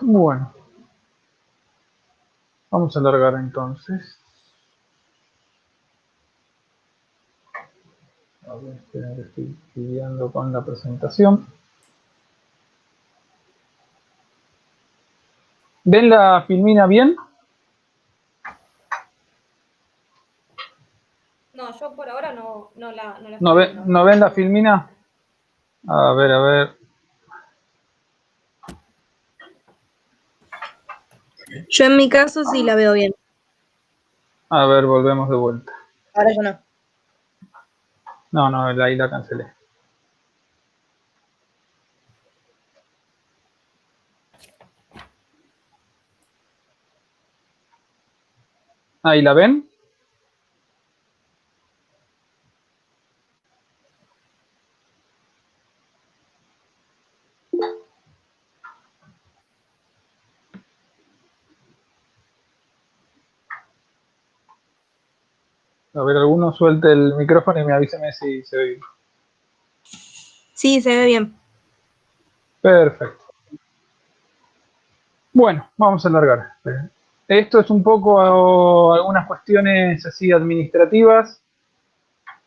Bueno, vamos a alargar entonces. A ver, esperen que estoy guiando con la presentación. ¿Ven la filmina bien? No, yo por ahora no la ¿No, estoy viendo. no ven la filmina? A ver, a ver. Yo en mi caso sí la veo bien. A ver, volvemos de vuelta. Ahora ya no. No, no, ahí la cancelé. ¿Ahí la ven? A ver, alguno suelte el micrófono y me avíseme si se oye. Sí, se ve bien. Perfecto. Bueno, vamos a alargar. Esto es un poco algunas cuestiones así administrativas.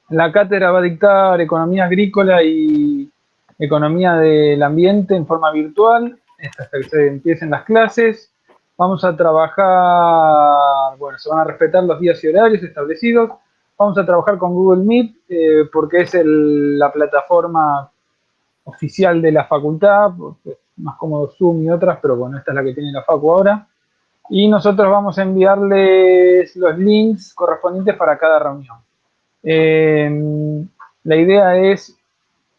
La cátedra va a dictar economía agrícola y economía del ambiente en forma virtual, hasta que se empiecen las clases. Vamos a trabajar, bueno, se van a respetar los días y horarios establecidos. Vamos a trabajar con Google Meet porque es la plataforma oficial de la facultad, porque es más cómodo Zoom y otras, pero bueno, esta es la que tiene la facu ahora. Y nosotros vamos a enviarles los links correspondientes para cada reunión. La idea es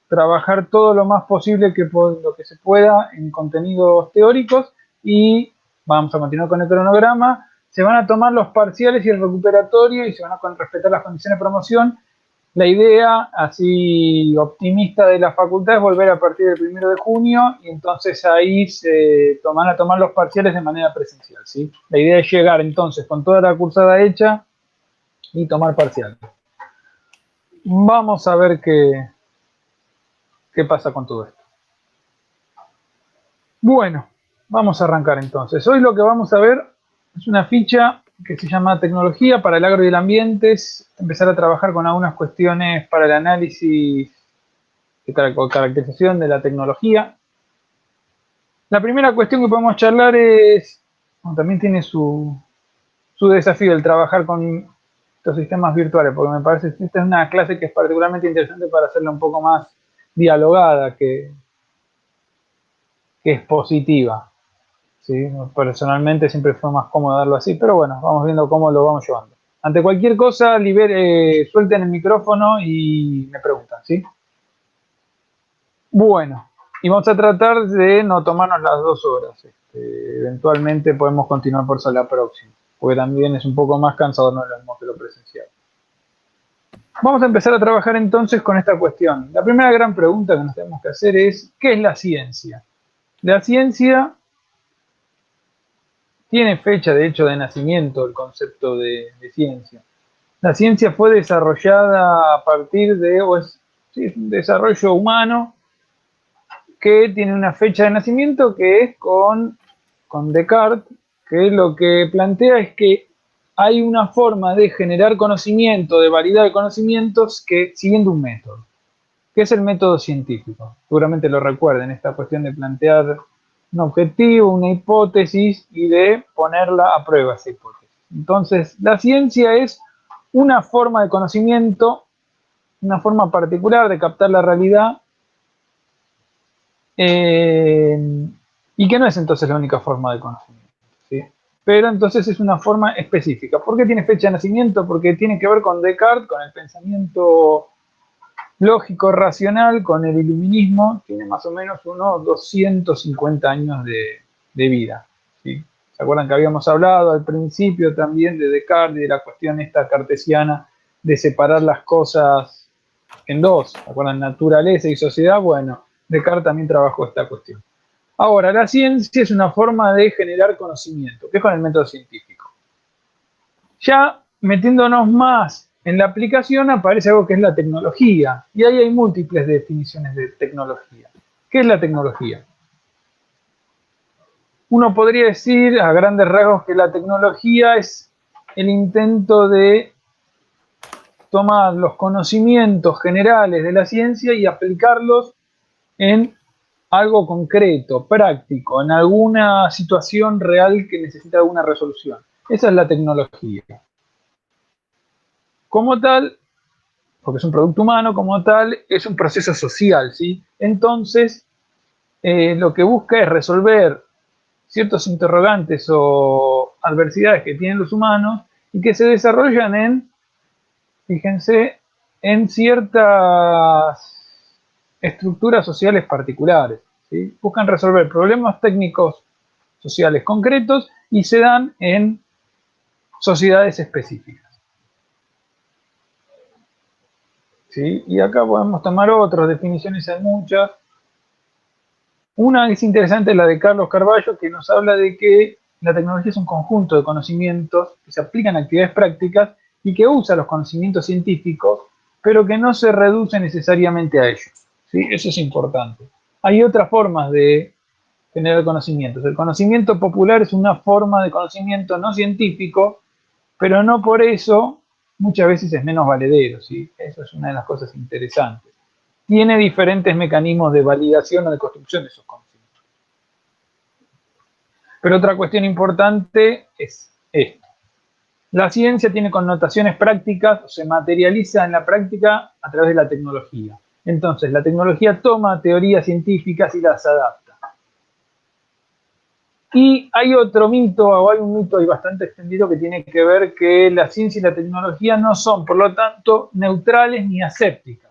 trabajar todo lo más posible lo que se pueda en contenidos teóricos y vamos a continuar con el cronograma. Se van a tomar los parciales y el recuperatorio y se van a respetar las condiciones de promoción. La idea, así optimista de la facultad, es volver a partir del 1 de junio y entonces ahí se van a tomar los parciales de manera presencial, ¿sí? La idea es llegar entonces con toda la cursada hecha y tomar parcial. Vamos a ver qué pasa con todo esto. Bueno, vamos a arrancar entonces. Hoy lo que vamos a ver es una ficha que se llama Tecnología para el Agro y el Ambiente. Es empezar a trabajar con algunas cuestiones para el análisis de caracterización de la tecnología. La primera cuestión que podemos charlar es, bueno, también tiene su desafío el trabajar con estos sistemas virtuales, porque me parece que esta es una clase que es particularmente interesante para hacerla un poco más dialogada, que expositiva. ¿Sí? Personalmente siempre fue más cómodo darlo así, pero bueno, vamos viendo cómo lo vamos llevando. Ante cualquier cosa, suelten el micrófono y me preguntan, ¿sí? Bueno, y vamos a tratar de no tomarnos las 2 horas. Eventualmente podemos continuar por eso la próxima, porque también es un poco más cansador, no es lo mismo que lo presencial. Vamos a empezar a trabajar entonces con esta cuestión. La primera gran pregunta que nos tenemos que hacer es, ¿qué es la ciencia? La ciencia tiene fecha, de hecho, de nacimiento el concepto de ciencia. La ciencia fue desarrollada a partir de, sí, es un desarrollo humano que tiene una fecha de nacimiento que es con Descartes, que lo que plantea es que hay una forma de generar conocimiento, de validar conocimientos, que siguiendo un método, que es el método científico. Seguramente lo recuerden, esta cuestión de plantear un objetivo, una hipótesis y de ponerla a prueba esa hipótesis. Entonces, la ciencia es una forma de conocimiento, una forma particular de captar la realidad, y que no es entonces la única forma de conocimiento, ¿sí? Pero entonces es una forma específica. ¿Por qué tiene fecha de nacimiento? Porque tiene que ver con Descartes, con el pensamiento lógico, racional, con el iluminismo. Tiene más o menos unos 250 años de vida, ¿sí? ¿Se acuerdan que habíamos hablado al principio también de Descartes y de la cuestión esta cartesiana de separar las cosas en dos? ¿Se acuerdan? Naturaleza y sociedad. Bueno, Descartes también trabajó esta cuestión. Ahora, la ciencia es una forma de generar conocimiento, que es con el método científico. Ya metiéndonos más en la aplicación aparece algo que es la tecnología, y ahí hay múltiples definiciones de tecnología. ¿Qué es la tecnología? uno podría decir a grandes rasgos que la tecnología es el intento de tomar los conocimientos generales de la ciencia y aplicarlos en algo concreto, práctico, en alguna situación real que necesita alguna resolución. Esa es la tecnología. Como tal, porque es un producto humano, como tal, es un proceso social, ¿sí? Entonces, lo que busca es resolver ciertos interrogantes o adversidades que tienen los humanos y que se desarrollan en, fíjense, en ciertas estructuras sociales particulares, ¿sí? Buscan resolver problemas técnicos sociales concretos y se dan en sociedades específicas, ¿sí? Y acá podemos tomar otras definiciones, hay muchas. Una es interesante, la de Carlos Carballo, que nos habla de que la tecnología es un conjunto de conocimientos que se aplican a actividades prácticas y que usa los conocimientos científicos, pero que no se reduce necesariamente a ellos, ¿sí? Eso es importante. Hay otras formas de generar conocimientos. El conocimiento popular es una forma de conocimiento no científico, pero no por eso muchas veces es menos valedero, ¿sí? Eso es una de las cosas interesantes. Tiene diferentes mecanismos de validación o de construcción de esos conocimientos. Pero otra cuestión importante es esto. La ciencia tiene connotaciones prácticas, se materializa en la práctica a través de la tecnología. Entonces, la tecnología toma teorías científicas y las adapta. Y hay otro mito, o hay un mito ahí bastante extendido que tiene que ver que la ciencia y la tecnología no son, por lo tanto, neutrales ni asépticas.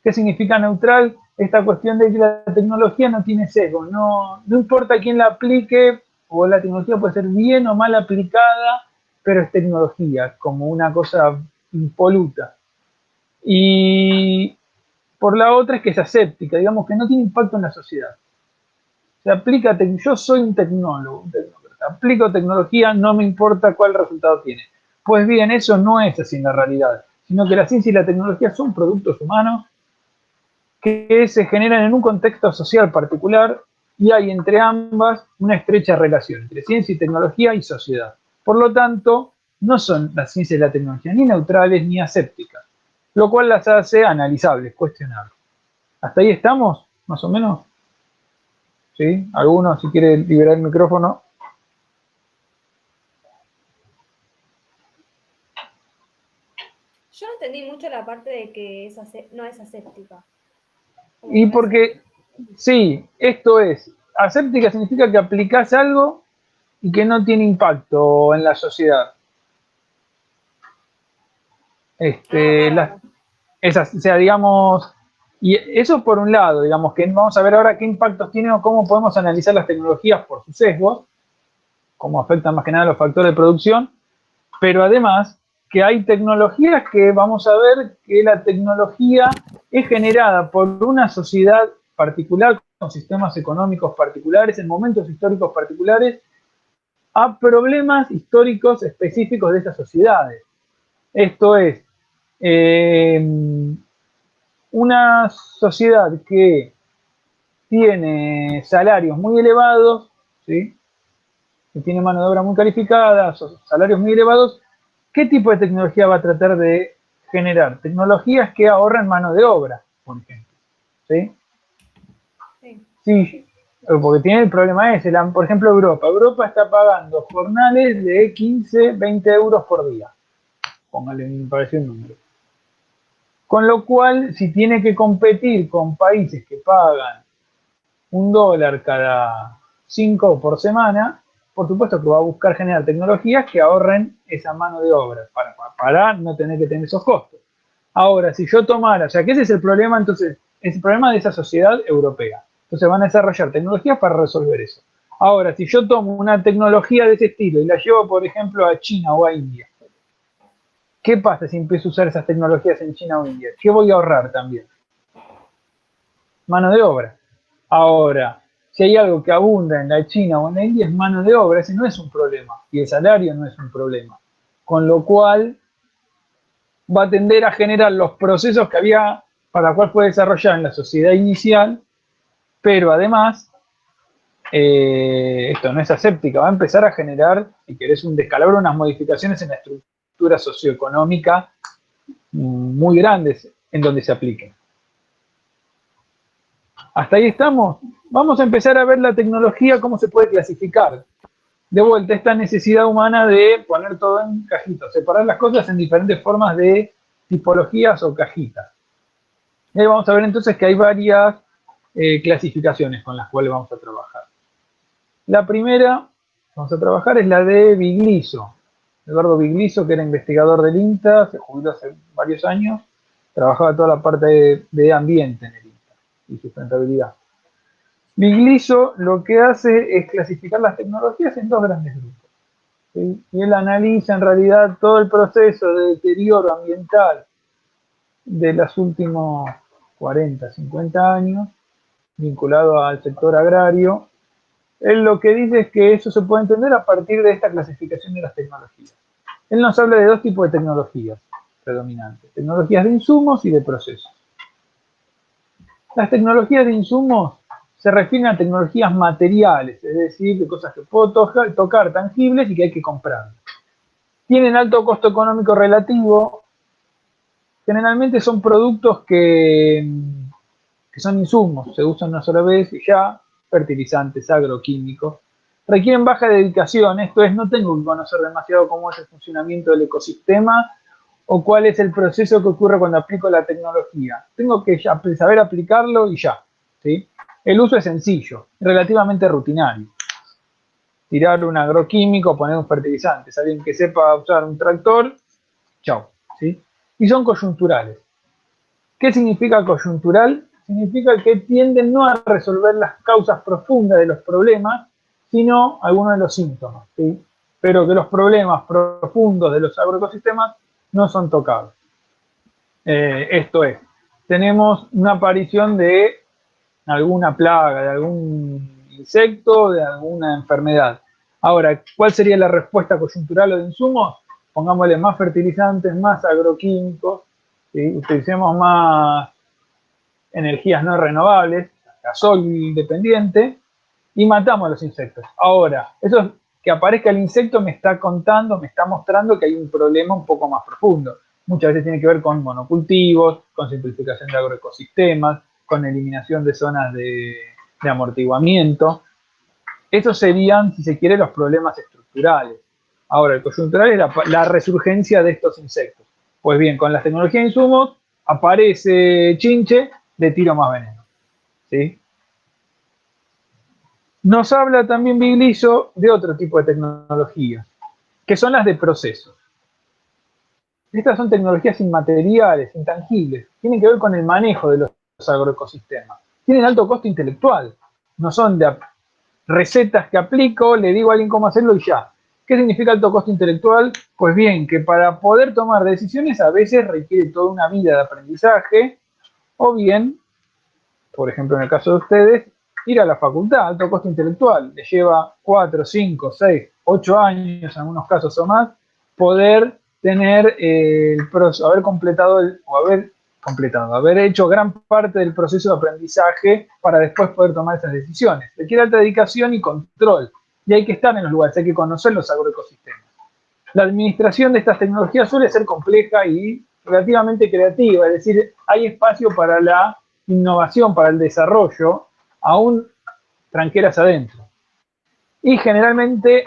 ¿Qué significa neutral? Esta cuestión de que la tecnología no tiene sesgo, no importa quién la aplique, o la tecnología puede ser bien o mal aplicada, pero es tecnología, como una cosa impoluta. Y por la otra es que es aséptica, digamos que no tiene impacto en la sociedad. Se aplica, yo soy un tecnólogo, aplico tecnología, no me importa cuál resultado tiene. Pues bien, eso no es así en la realidad, sino que la ciencia y la tecnología son productos humanos que se generan en un contexto social particular y hay entre ambas una estrecha relación entre ciencia y tecnología y sociedad. Por lo tanto, no son la ciencia y la tecnología ni neutrales ni asépticas, lo cual las hace analizables, cuestionables. ¿Hasta ahí estamos? Más o menos. ¿Sí? ¿Alguno, si quiere liberar el micrófono? Yo no entendí mucho la parte de que no es aséptica. Y porque, sí, esto es, aséptica significa que aplicás algo y que no tiene impacto en la sociedad. Bárbaro. O sea, digamos, y eso por un lado, digamos, que vamos a ver ahora qué impactos tiene o cómo podemos analizar las tecnologías por sus sesgos, cómo afectan más que nada los factores de producción, pero además que hay tecnologías que vamos a ver que la tecnología es generada por una sociedad particular, con sistemas económicos particulares, en momentos históricos particulares, a problemas históricos específicos de esas sociedades. Esto es, una sociedad que tiene salarios muy elevados, ¿sí? Que tiene mano de obra muy calificada, salarios muy elevados, ¿qué tipo de tecnología va a tratar de generar? Tecnologías que ahorran mano de obra, por ejemplo. ¿Sí? Sí. Sí, porque tiene el problema ese. Por ejemplo, Europa. Europa está pagando jornales de 15, 20 euros por día. Póngale, me parece un número. Con lo cual, si tiene que competir con países que pagan $1 cada 5 por semana, por supuesto que va a buscar generar tecnologías que ahorren esa mano de obra para no tener que tener esos costos. Ahora, si yo tomara, o sea, que ese es el problema, entonces, es el problema de esa sociedad europea. Entonces van a desarrollar tecnologías para resolver eso. Ahora, si yo tomo una tecnología de ese estilo y la llevo, por ejemplo, a China o a India, ¿qué pasa si empiezo a usar esas tecnologías en China o India? ¿Qué voy a ahorrar también? Mano de obra. Ahora, si hay algo que abunda en la China o en la India es mano de obra, ese no es un problema. Y el salario no es un problema. Con lo cual va a tender a generar los procesos que había para cual fue desarrollar en la sociedad inicial, pero además esto no es aséptica, va a empezar a generar, si querés, un descalabro, unas modificaciones en la estructura socioeconómica muy grandes en donde se apliquen. Hasta ahí estamos. Vamos a empezar a ver la tecnología, cómo se puede clasificar. De vuelta, esta necesidad humana de poner todo en cajitas, separar las cosas en diferentes formas de tipologías o cajitas. Y ahí vamos a ver entonces que hay varias clasificaciones con las cuales vamos a trabajar. La primera que vamos a trabajar es la de Bigliso. Eduardo Bigliso, que era investigador del INTA, se jubiló hace varios años, trabajaba toda la parte de ambiente en el INTA y sustentabilidad. Bigliso lo que hace es clasificar las tecnologías en dos grandes grupos, ¿sí? Y él analiza en realidad todo el proceso de deterioro ambiental de los últimos 40, 50 años, vinculado al sector agrario. Él lo que dice es que eso se puede entender a partir de esta clasificación de las tecnologías. Él nos habla de dos tipos de tecnologías predominantes, tecnologías de insumos y de procesos. Las tecnologías de insumos se refieren a tecnologías materiales, es decir, de cosas que puedo tocar tangibles y que hay que comprar. Tienen alto costo económico relativo, generalmente son productos que son insumos, se usan una sola vez y ya, fertilizantes, agroquímicos, requieren baja dedicación, esto es, no tengo que conocer demasiado cómo es el funcionamiento del ecosistema o cuál es el proceso que ocurre cuando aplico la tecnología. Tengo que ya saber aplicarlo y ya, ¿sí? El uso es sencillo, relativamente rutinario. Tirar un agroquímico, poner un fertilizante, alguien que sepa usar un tractor, chao, ¿sí? Y son coyunturales. ¿Qué significa coyuntural? Significa que tienden no a resolver las causas profundas de los problemas, sino algunos de los síntomas, ¿sí? Pero que los problemas profundos de los agroecosistemas no son tocados. Esto es, tenemos una aparición de alguna plaga, de algún insecto, de alguna enfermedad. Ahora, ¿cuál sería la respuesta coyuntural o de insumos? Pongámosle más fertilizantes, más agroquímicos, ¿sí? Utilicemos más energías no renovables, gasol dependiente, y matamos a los insectos. Ahora, eso es que aparezca el insecto me está contando, me está mostrando que hay un problema un poco más profundo. Muchas veces tiene que ver con monocultivos, con simplificación de agroecosistemas, con eliminación de zonas de amortiguamiento. Esos serían, si se quiere, los problemas estructurales. Ahora, el coyuntural es la resurgencia de estos insectos. Pues bien, con las tecnologías de insumos aparece chinche, le tiro más veneno, ¿sí? Nos habla también Bigliso de otro tipo de tecnologías, que son las de procesos. Estas son tecnologías inmateriales, intangibles, tienen que ver con el manejo de los agroecosistemas. Tienen alto costo intelectual, no son de recetas que aplico, le digo a alguien cómo hacerlo y ya. ¿Qué significa alto costo intelectual? Pues bien, que para poder tomar decisiones a veces requiere toda una vida de aprendizaje, o bien, por ejemplo en el caso de ustedes, ir a la facultad, alto costo intelectual, le lleva 4, 5, 6, 8 años, en algunos casos o más, poder tener haber completado haber hecho gran parte del proceso de aprendizaje para después poder tomar esas decisiones. Requiere alta dedicación y control, y hay que estar en los lugares, hay que conocer los agroecosistemas. La administración de estas tecnologías suele ser compleja y relativamente creativa, es decir, hay espacio para la innovación, para el desarrollo, aún tranqueras adentro. Y generalmente,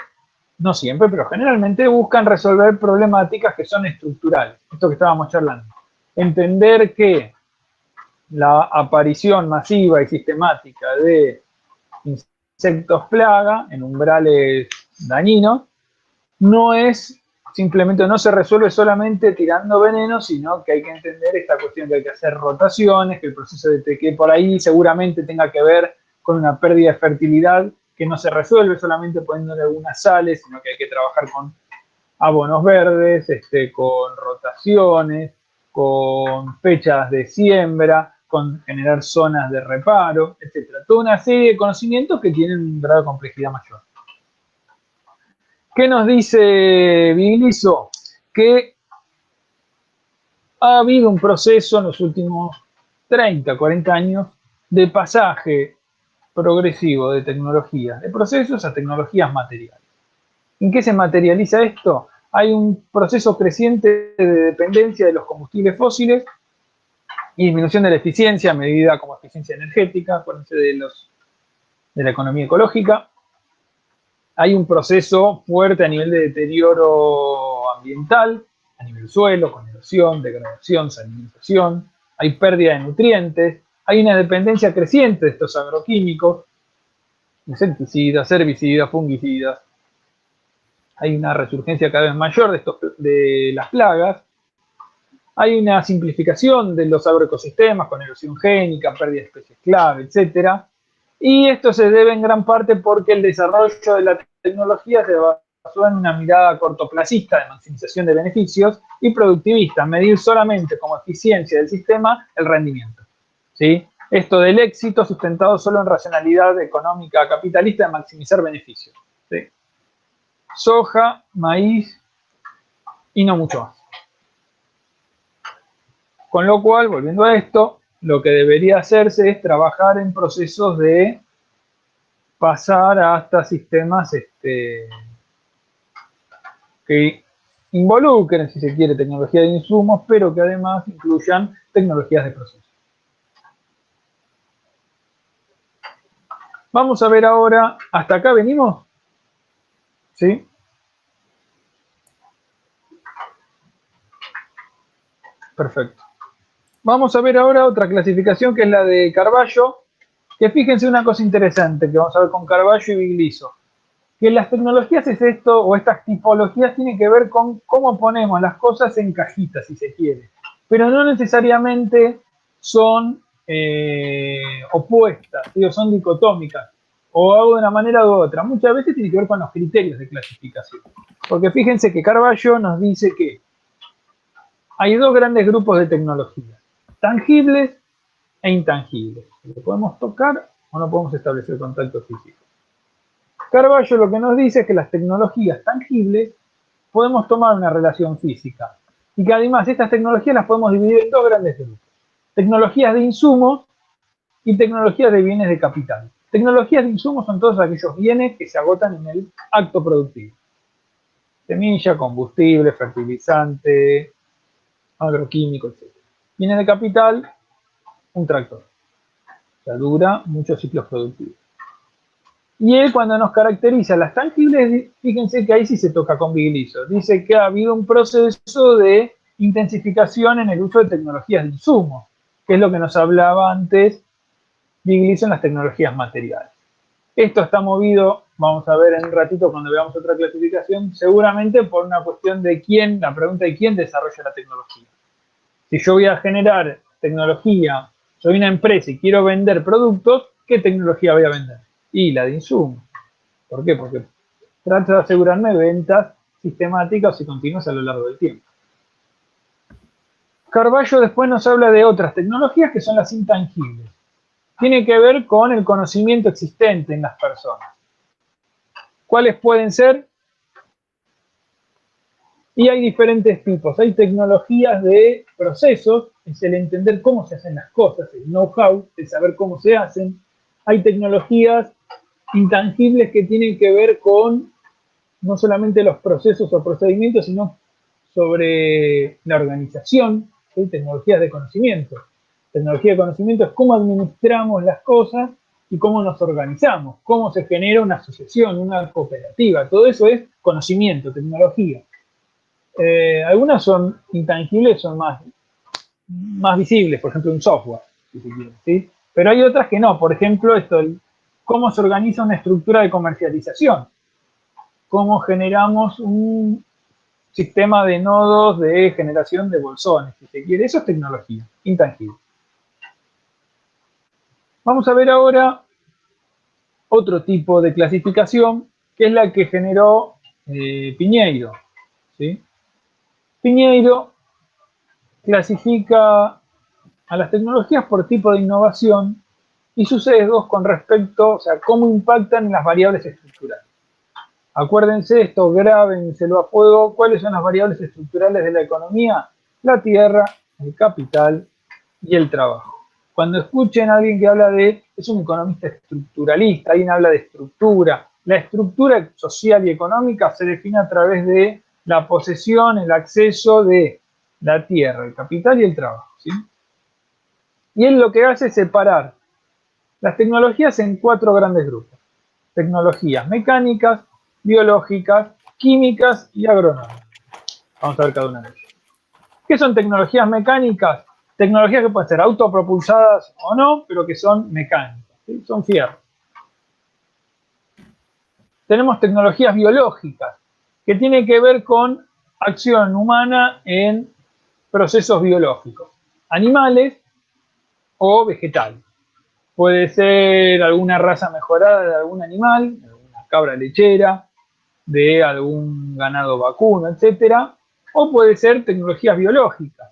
no siempre, pero generalmente buscan resolver problemáticas que son estructurales, esto que estábamos charlando. Entender que la aparición masiva y sistemática de insectos plaga en umbrales dañinos no es simplemente, no se resuelve solamente tirando veneno, sino que hay que entender esta cuestión que hay que hacer rotaciones, que el proceso de que por ahí seguramente tenga que ver con una pérdida de fertilidad que no se resuelve solamente poniéndole algunas sales, sino que hay que trabajar con abonos verdes, con rotaciones, con fechas de siembra, con generar zonas de reparo, etc. Toda una serie de conocimientos que tienen un grado de complejidad mayor. ¿Qué nos dice Bigliso? Que ha habido un proceso en los últimos 30, 40 años de pasaje progresivo de tecnologías de procesos a tecnologías materiales. ¿En qué se materializa esto? Hay un proceso creciente de dependencia de los combustibles fósiles y disminución de la eficiencia, medida como eficiencia energética, acuérdense de la economía ecológica. Hay un proceso fuerte a nivel de deterioro ambiental, a nivel suelo, con erosión, degradación, salinización. Hay pérdida de nutrientes. Hay una dependencia creciente de estos agroquímicos, insecticidas, herbicidas, fungicidas. Hay una resurgencia cada vez mayor de las plagas. Hay una simplificación de los agroecosistemas con erosión génica, pérdida de especies clave, etc. Y esto se debe en gran parte porque el desarrollo de la tecnología se basó en una mirada cortoplacista de maximización de beneficios y productivista, medir solamente como eficiencia del sistema el rendimiento. ¿Sí? Esto del éxito sustentado solo en racionalidad económica capitalista de maximizar beneficios. ¿Sí? Soja, maíz y no mucho más. Con lo cual, volviendo a esto, lo que debería hacerse es trabajar en procesos de pasar hasta sistemas que involucren, si se quiere, tecnología de insumos, pero que además incluyan tecnologías de proceso. Vamos a ver ahora, ¿hasta acá venimos? ¿Sí? Perfecto. Vamos a ver ahora otra clasificación que es la de Carballo, que fíjense una cosa interesante que vamos a ver con Carballo y Bigliso, que las tecnologías es esto, o estas tipologías tienen que ver con cómo ponemos las cosas en cajitas, si se quiere, pero no necesariamente son opuestas, digo, son dicotómicas, o hago de una manera u otra. Muchas veces tiene que ver con los criterios de clasificación, porque fíjense que Carballo nos dice que hay dos grandes grupos de tecnologías, tangibles e intangibles. Lo podemos tocar o no podemos establecer contacto físico. Carballo lo que nos dice es que las tecnologías tangibles podemos tomar una relación física y que además estas tecnologías las podemos dividir en dos grandes grupos. Tecnologías de insumos y tecnologías de bienes de capital. Tecnologías de insumos son todos aquellos bienes que se agotan en el acto productivo. Semilla, combustible, fertilizante, agroquímico, etc. Bienes de capital, un tractor. O sea, dura muchos ciclos productivos. Y él, cuando nos caracteriza las tangibles, fíjense que ahí sí se toca con Bigliso. Dice que ha habido un proceso de intensificación en el uso de tecnologías de insumos, que es lo que nos hablaba antes Bigliso en las tecnologías materiales. Esto está movido, vamos a ver en un ratito cuando veamos otra clasificación, seguramente por una cuestión de quién, la pregunta de quién desarrolla la tecnología. Si yo voy a generar tecnología, soy una empresa y quiero vender productos, ¿qué tecnología voy a vender? Y la de insumos. ¿Por qué? Porque trato de asegurarme ventas sistemáticas y continuas a lo largo del tiempo. Carballo después nos habla de otras tecnologías que son las intangibles. Tiene que ver con el conocimiento existente en las personas. ¿Cuáles pueden ser? Y hay diferentes tipos. Hay tecnologías de procesos, es el entender cómo se hacen las cosas, el know-how, el saber cómo se hacen. Hay tecnologías intangibles que tienen que ver con no solamente los procesos o procedimientos, sino sobre la organización, ¿sí? Tecnologías de conocimiento. Tecnología de conocimiento es cómo administramos las cosas y cómo nos organizamos, cómo se genera una asociación, una cooperativa. Todo eso es conocimiento, tecnología. Algunas son intangibles, son más visibles, por ejemplo un software, si se quiere, ¿sí? Pero hay otras que no, por ejemplo cómo se organiza una estructura de comercialización, cómo generamos un sistema de nodos de generación de bolsones, si se quiere. Eso es tecnología, intangible. Vamos a ver ahora otro tipo de clasificación, que es la que generó Piñeiro, ¿sí? Piñeiro clasifica a las tecnologías por tipo de innovación y sus sesgos con respecto, o sea, cómo impactan en las variables estructurales. Acuérdense esto, grábenselo a fuego. ¿Cuáles son las variables estructurales de la economía? La tierra, el capital y el trabajo. Cuando escuchen a alguien que habla es un economista estructuralista, alguien habla de estructura. La estructura social y económica se define a través de la posesión, el acceso de la tierra, el capital y el trabajo, ¿sí? Y él lo que hace es separar las tecnologías en 4 grandes grupos. Tecnologías mecánicas, biológicas, químicas y agronómicas. Vamos a ver cada una de ellas. ¿Qué son tecnologías mecánicas? Tecnologías que pueden ser autopropulsadas o no, pero que son mecánicas, ¿sí? Son fierro. Tenemos tecnologías biológicas, que tienen que ver con acción humana en procesos biológicos, animales o vegetales. Puede ser alguna raza mejorada de algún animal, de alguna cabra lechera, de algún ganado vacuno, etcétera, o puede ser tecnologías biológicas.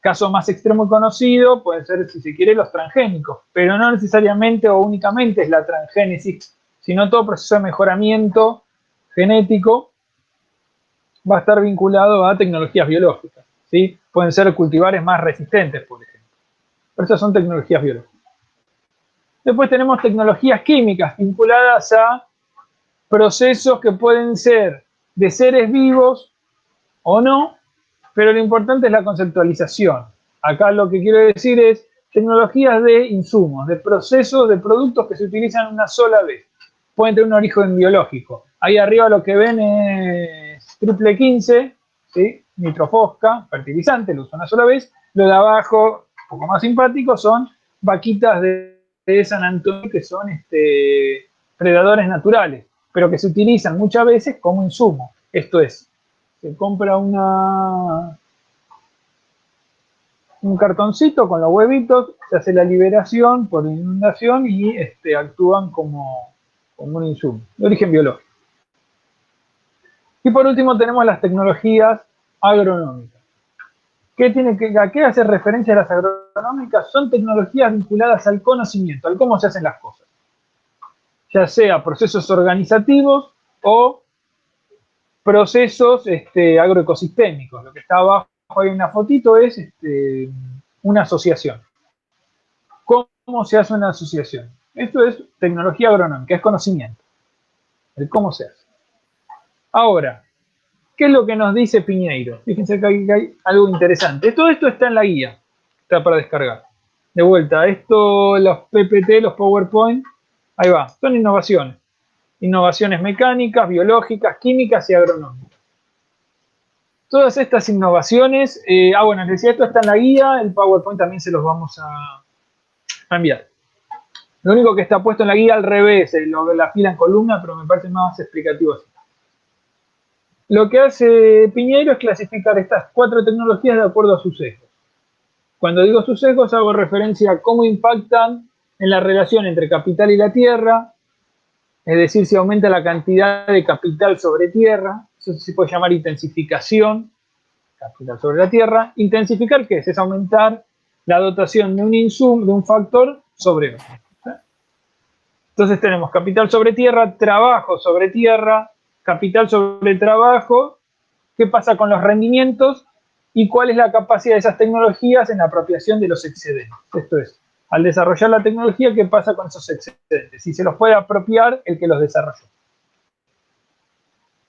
Caso más extremo y conocido puede ser, si se quiere, los transgénicos, pero no necesariamente o únicamente es la transgénesis, sino todo proceso de mejoramiento genético va a estar vinculado a tecnologías biológicas, ¿sí? Pueden ser cultivares más resistentes, por ejemplo. Pero estas son tecnologías biológicas. Después tenemos tecnologías químicas vinculadas a procesos que pueden ser de seres vivos o no, pero lo importante es la conceptualización. Acá lo que quiero decir es tecnologías de insumos, de procesos, de productos que se utilizan una sola vez. Pueden tener un origen biológico. Ahí arriba lo que ven es triple 15, ¿sí? Nitrofosca, fertilizante, lo usan una sola vez. Lo de abajo, un poco más simpático, son vaquitas de San Antonio que son predadores naturales, pero que se utilizan muchas veces como insumo. Esto es, se compra un cartoncito con los huevitos, se hace la liberación por inundación y actúan como un insumo de origen biológico. Y por último tenemos las tecnologías agronómicas. ¿A qué hace referencia las agronómicas? Son tecnologías vinculadas al conocimiento, al cómo se hacen las cosas. Ya sea procesos organizativos o procesos agroecosistémicos. Lo que está abajo ahí en una fotito es una asociación. ¿Cómo se hace una asociación? Esto es tecnología agronómica, es conocimiento. El cómo se hace. Ahora, ¿qué es lo que nos dice Piñeiro? Fíjense que hay algo interesante. Todo esto está en la guía, está para descargar. De vuelta, los PPT, los PowerPoint, ahí va, son innovaciones. Innovaciones mecánicas, biológicas, químicas y agronómicas. Todas estas innovaciones, bueno, les decía, esto está en la guía, el PowerPoint también se los vamos a enviar. Lo único que está puesto en la guía al revés, la fila en columna, pero me parece más explicativo así. Lo que hace Piñeiro es clasificar estas 4 tecnologías de acuerdo a sus sesgos. Cuando digo sus sesgos hago referencia a cómo impactan en la relación entre capital y la tierra, es decir, si aumenta la cantidad de capital sobre tierra, eso se puede llamar intensificación, capital sobre la tierra. Intensificar, ¿qué es? Es aumentar la dotación de un insumo, de un factor sobre otro. Entonces tenemos capital sobre tierra, trabajo sobre tierra, capital sobre trabajo. ¿Qué pasa con los rendimientos? ¿Y cuál es la capacidad de esas tecnologías en la apropiación de los excedentes? Esto es, al desarrollar la tecnología, ¿qué pasa con esos excedentes? Si se los puede apropiar el que los desarrolló.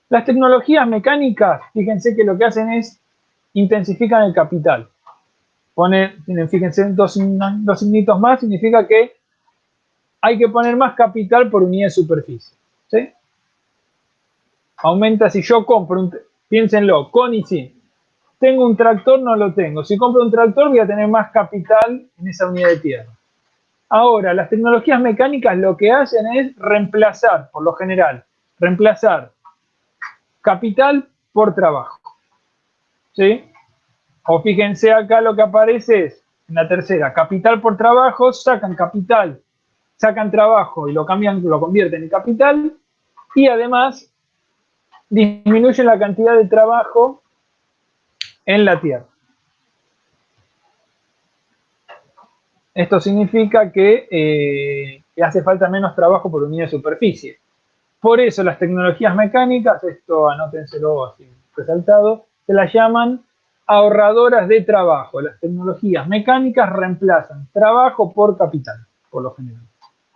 Las tecnologías mecánicas, fíjense que lo que hacen es intensifican el capital. Fíjense, dos signitos más, significa que hay que poner más capital por unidad de superficie. ¿Sí? Aumenta si yo compro, piénsenlo, con y sin. Tengo un tractor, no lo tengo. Si compro un tractor voy a tener más capital en esa unidad de tierra. Ahora, las tecnologías mecánicas lo que hacen es reemplazar, por lo general, reemplazar capital por trabajo. ¿Sí? O fíjense acá lo que aparece es, en la tercera, capital por trabajo, sacan capital, sacan trabajo y lo convierten en capital y además disminuyen la cantidad de trabajo en la tierra. Esto significa que hace falta menos trabajo por unidad de superficie. Por eso las tecnologías mecánicas, esto anótenselo así resaltado, se las llaman ahorradoras de trabajo. Las tecnologías mecánicas reemplazan trabajo por capital, por lo general.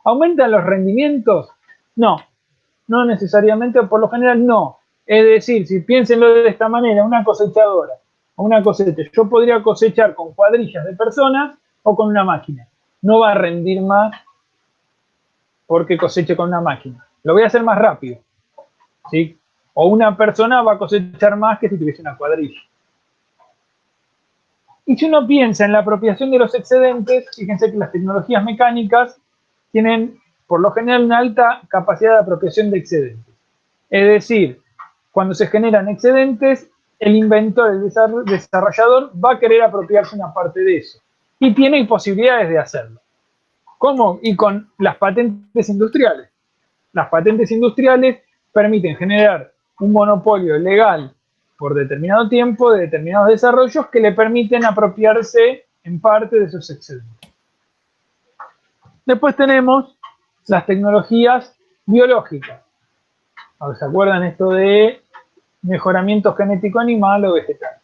¿Aumentan los rendimientos? No, no necesariamente, por lo general no. Es decir, si piénsenlo de esta manera, una cosechadora o una cosecha, yo podría cosechar con cuadrillas de personas o con una máquina. No va a rendir más porque coseche con una máquina. Lo voy a hacer más rápido, ¿sí? O una persona va a cosechar más que si tuviese una cuadrilla. Y si uno piensa en la apropiación de los excedentes, fíjense que las tecnologías mecánicas tienen, por lo general, una alta capacidad de apropiación de excedentes. Es decir, cuando se generan excedentes, el inventor, el desarrollador, va a querer apropiarse una parte de eso. Y tiene posibilidades de hacerlo. ¿Cómo? Y con las patentes industriales. Las patentes industriales permiten generar un monopolio legal por determinado tiempo de determinados desarrollos que le permiten apropiarse en parte de esos excedentes. Después tenemos las tecnologías biológicas. ¿Se acuerdan esto de mejoramiento genético animal o vegetal?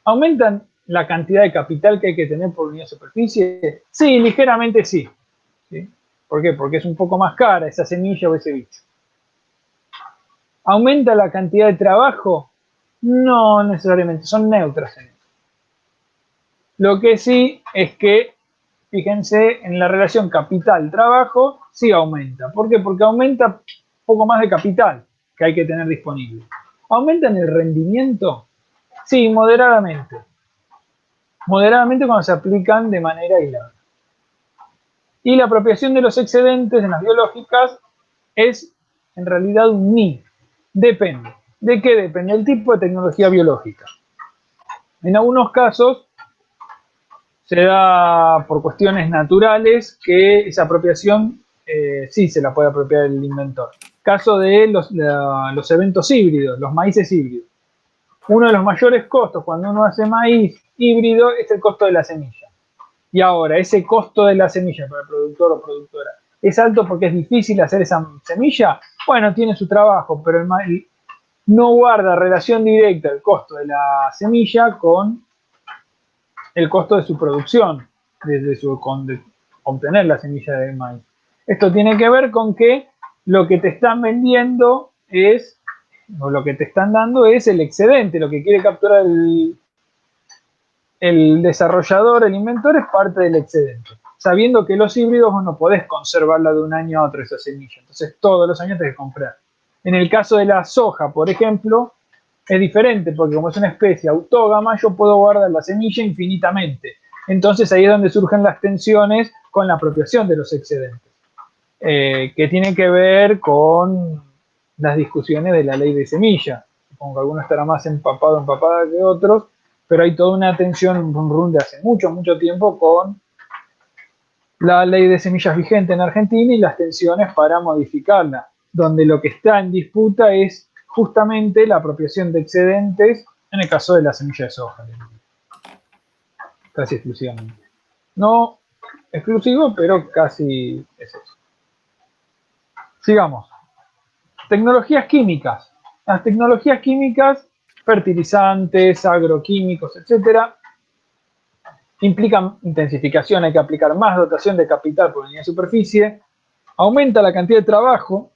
¿Aumentan la cantidad de capital que hay que tener por unidad de superficie? Sí, ligeramente sí. ¿Sí? ¿Por qué? Porque es un poco más cara esa semilla o ese bicho. ¿Aumenta la cantidad de trabajo? No necesariamente, son neutras en eso. Lo que sí es que, fíjense, en la relación capital-trabajo sí aumenta. ¿Por qué? Porque aumenta un poco más de capital que hay que tener disponible. ¿Aumenta en el rendimiento? Sí, moderadamente. Moderadamente cuando se aplican de manera aislada. Y la apropiación de los excedentes en las biológicas es en realidad un ni. Depende. ¿De qué depende? El tipo de tecnología biológica. En algunos casos se da por cuestiones naturales que esa apropiación sí se la puede apropiar el inventor. Caso de los eventos híbridos, los maíces híbridos. Uno de los mayores costos cuando uno hace maíz híbrido es el costo de la semilla. Y ahora, ese costo de la semilla para el productor o productora, ¿es alto porque es difícil hacer esa semilla? Bueno, tiene su trabajo, pero el maíz no guarda relación directa el costo de la semilla con el costo de su producción, de obtener la semilla de maíz. Esto tiene que ver con que lo que te están vendiendo o lo que te están dando es el excedente, lo que quiere capturar el desarrollador, el inventor, es parte del excedente. Sabiendo que los híbridos vos no podés conservarla de un año a otro esa semilla, entonces todos los años tenés que comprar. En el caso de la soja, por ejemplo, es diferente, porque como es una especie autógama, yo puedo guardar la semilla infinitamente. Entonces ahí es donde surgen las tensiones con la apropiación de los excedentes, que tienen que ver con las discusiones de la ley de semilla. Supongo que algunos estarán más empapado o empapada que otros, pero hay toda una tensión, un run de hace mucho, mucho tiempo con la ley de semillas vigente en Argentina y las tensiones para modificarla, donde lo que está en disputa es justamente la apropiación de excedentes en el caso de la semilla de soja, casi exclusivamente. No exclusivo, pero casi es eso. Sigamos. Tecnologías químicas. Las tecnologías químicas, fertilizantes, agroquímicos, etcétera, implican intensificación, hay que aplicar más dotación de capital por unidad de superficie, aumenta la cantidad de trabajo.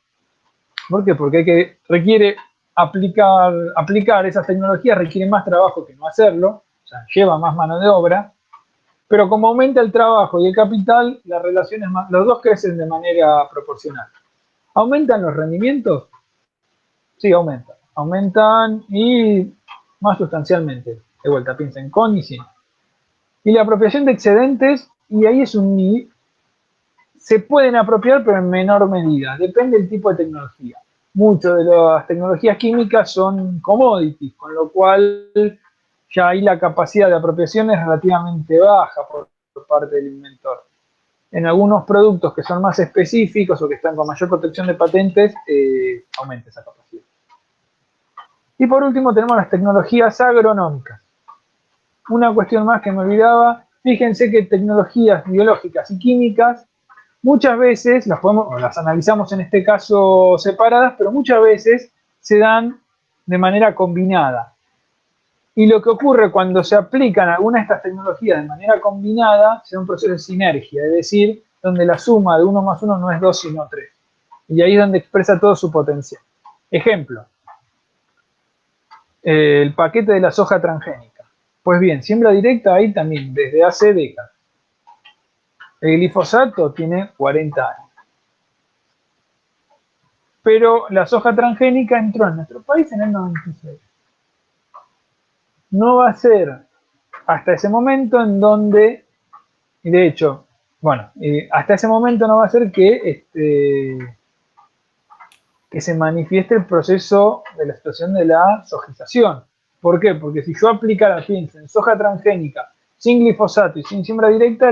¿Por qué? Porque requiere aplicar esas tecnologías, requiere más trabajo que no hacerlo, o sea, lleva más mano de obra, pero como aumenta el trabajo y el capital, las relaciones los dos crecen de manera proporcional. ¿Aumentan los rendimientos? Sí, aumentan. Aumentan y más sustancialmente. De vuelta, piensen con y sin. Y la apropiación de excedentes, y ahí es un ni, se pueden apropiar, pero en menor medida. Depende del tipo de tecnología. Muchas de las tecnologías químicas son commodities, con lo cual ya ahí la capacidad de apropiación es relativamente baja por parte del inventor. En algunos productos que son más específicos o que están con mayor protección de patentes, aumenta esa capacidad. Y por último tenemos las tecnologías agronómicas. Una cuestión más que me olvidaba, fíjense que tecnologías biológicas y químicas muchas veces las analizamos en este caso separadas, pero muchas veces se dan de manera combinada. Y lo que ocurre cuando se aplican algunas de estas tecnologías de manera combinada, se da un proceso de sinergia, es decir, donde la suma de 1 más 1 no es 2 sino 3. Y ahí es donde expresa todo su potencial. Ejemplo, el paquete de la soja transgénica. Pues bien, siembra directa hay también desde hace décadas. El glifosato tiene 40 años. Pero la soja transgénica entró en nuestro país en el 96. No va a ser hasta ese momento en donde, y de hecho, bueno, hasta ese momento no va a ser que se manifieste el proceso de la situación de la sojización. ¿Por qué? Porque si yo aplicara, fíjense, en soja transgénica, sin glifosato y sin siembra directa,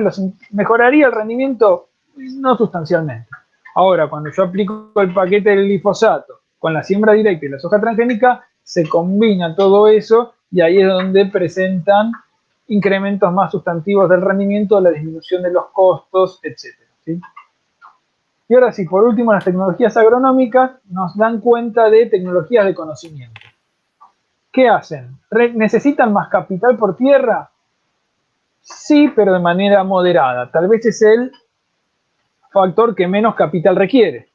mejoraría el rendimiento no sustancialmente. Ahora, cuando yo aplico el paquete del glifosato con la siembra directa y la soja transgénica, se combina todo eso y ahí es donde presentan incrementos más sustantivos del rendimiento, la disminución de los costos, etc. ¿Sí? Y ahora sí, por último, las tecnologías agronómicas nos dan cuenta de tecnologías de conocimiento. ¿Qué hacen? ¿Necesitan más capital por tierra? Sí, pero de manera moderada. Tal vez es el factor que menos capital requiere.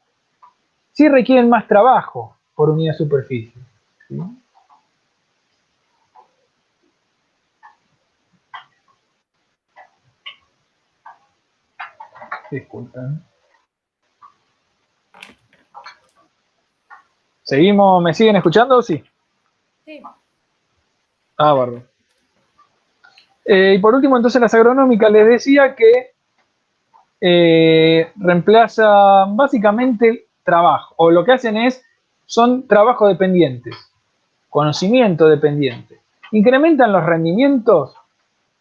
Sí requieren más trabajo por unidad de superficie. ¿Sí? Disculpen. ¿Seguimos? ¿Me siguen escuchando? Sí. Sí. Ah, bárbaro. Y por último, entonces, las agronómicas, les decía que reemplazan básicamente trabajo, o lo que hacen son trabajo dependientes, conocimiento dependiente. ¿Incrementan los rendimientos?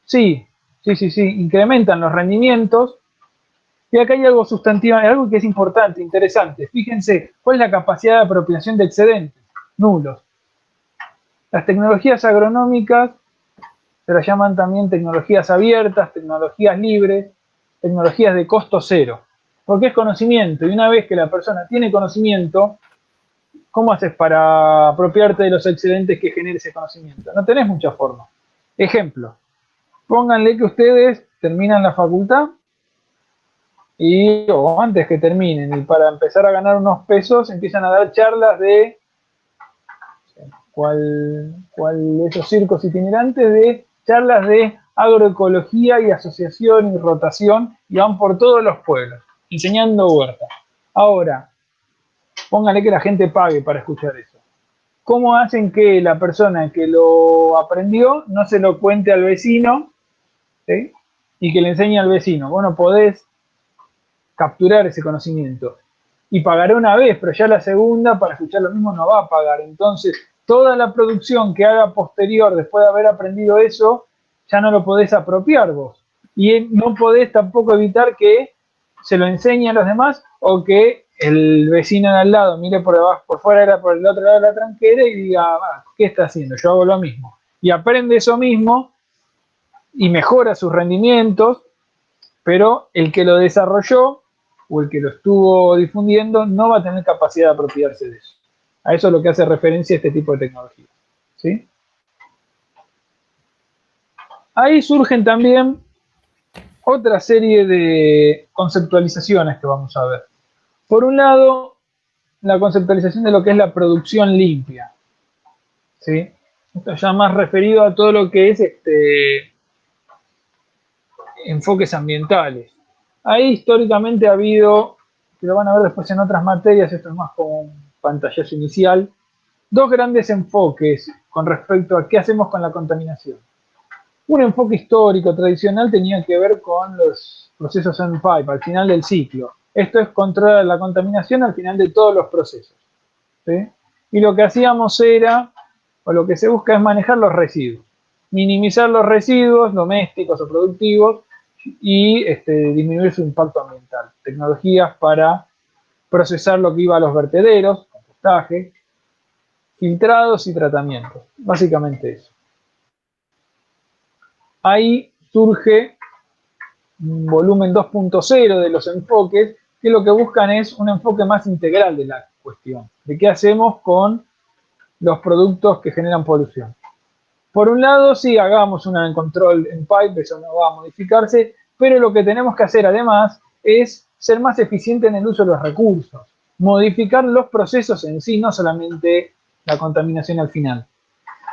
Sí, sí, incrementan los rendimientos. Y acá hay algo sustantivo, algo que es importante, interesante. Fíjense, ¿cuál es la capacidad de apropiación de excedentes? Nulos. Las tecnologías agronómicas se las llaman también tecnologías abiertas, tecnologías libres, tecnologías de costo cero. Porque es conocimiento, y una vez que la persona tiene conocimiento, ¿cómo haces para apropiarte de los excedentes que genere ese conocimiento? No tenés mucha forma. Ejemplo, pónganle que ustedes terminan la facultad o antes que terminen, y para empezar a ganar unos pesos empiezan a dar charlas de esos circos itinerantes, de charlas de agroecología y asociación y rotación, y van por todos los pueblos enseñando huertas. Ahora, pónganle que la gente pague para escuchar eso. ¿Cómo hacen que la persona que lo aprendió no se lo cuente al vecino, ¿sí? Y que le enseñe al vecino? Vos no podés capturar ese conocimiento. Y pagará una vez, pero ya la segunda para escuchar lo mismo no va a pagar. Entonces, toda la producción que haga posterior, después de haber aprendido eso, ya no lo podés apropiar vos. Y no podés tampoco evitar que se lo enseñe a los demás o que el vecino de al lado mire por debajo, por fuera, era por el otro lado de la tranquera y diga, ¿qué está haciendo? Yo hago lo mismo. Y aprende eso mismo y mejora sus rendimientos, pero el que lo desarrolló o el que lo estuvo difundiendo no va a tener capacidad de apropiarse de eso. A eso es lo que hace referencia este tipo de tecnología. ¿Sí? Ahí surgen también otra serie de conceptualizaciones que vamos a ver. Por un lado, la conceptualización de lo que es la producción limpia. ¿Sí? Esto ya más referido a todo lo que es enfoques ambientales. Ahí históricamente ha habido, que lo van a ver después en otras materias, esto es más como un pantallazo inicial, dos grandes enfoques con respecto a qué hacemos con la contaminación. Un enfoque histórico tradicional tenía que ver con los procesos end-pipe, al final del ciclo. Esto es controlar la contaminación al final de todos los procesos. ¿Sí? Y lo que hacíamos era, o lo que se busca es manejar los residuos. Minimizar los residuos domésticos o productivos y disminuir su impacto ambiental. Tecnologías para procesar lo que iba a los vertederos, compostaje, filtrados y tratamientos. Básicamente eso. Ahí surge un volumen 2.0 de los enfoques que lo que buscan es un enfoque más integral de la cuestión, de qué hacemos con los productos que generan polución. por un lado, sí, hagamos un control en pipe, eso no va a modificarse, pero lo que tenemos que hacer además es ser más eficiente en el uso de los recursos, modificar los procesos en sí, no solamente la contaminación al final.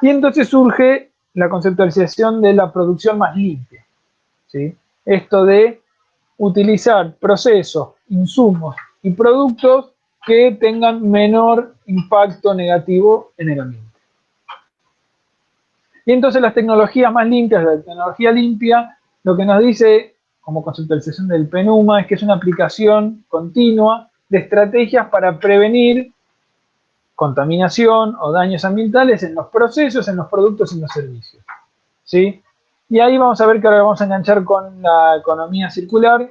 Y entonces surge la conceptualización de la producción más limpia, ¿sí? Esto de utilizar procesos, insumos y productos que tengan menor impacto negativo en el ambiente. Y entonces las tecnologías más limpias, la tecnología limpia, lo que nos dice como conceptualización del PENUMA es que es una aplicación continua de estrategias para prevenir contaminación o daños ambientales en los procesos, en los productos y en los servicios, ¿sí? Y ahí vamos a ver que ahora vamos a enganchar con la economía circular,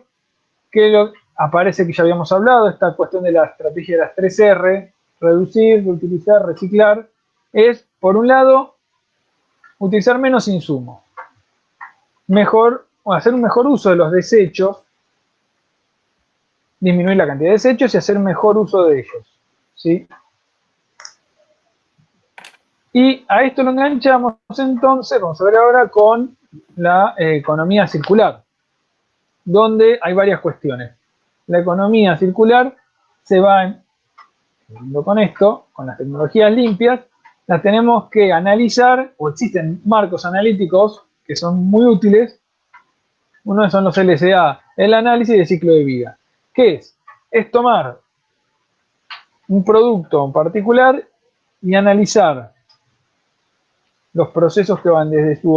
que aparece que ya habíamos hablado, esta cuestión de la estrategia de las 3R, reducir, reutilizar, reciclar, es, por un lado, utilizar menos insumos, hacer un mejor uso de los desechos, disminuir la cantidad de desechos y hacer mejor uso de ellos, ¿sí? Y a esto lo enganchamos entonces, vamos a ver ahora con la economía circular, donde hay varias cuestiones. La economía circular se va, con esto, con las tecnologías limpias, las tenemos que analizar, o existen marcos analíticos que son muy útiles. Uno son los LCA, el análisis de ciclo de vida. ¿Qué es? Es tomar un producto en particular y analizar los procesos que van desde su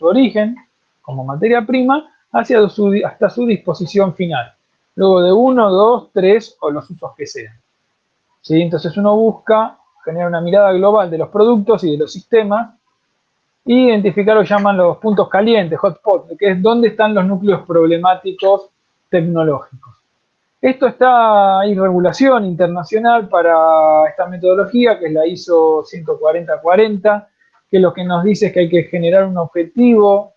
origen como materia prima hasta su disposición final. Luego de 1, 2, 3 o los usos que sean, ¿sí? Entonces uno busca generar una mirada global de los productos y de los sistemas e identificar lo que llaman los puntos calientes, hotspots, que es dónde están los núcleos problemáticos tecnológicos. Esto hay regulación internacional para esta metodología, que es la ISO 14040, que lo que nos dice es que hay que generar un objetivo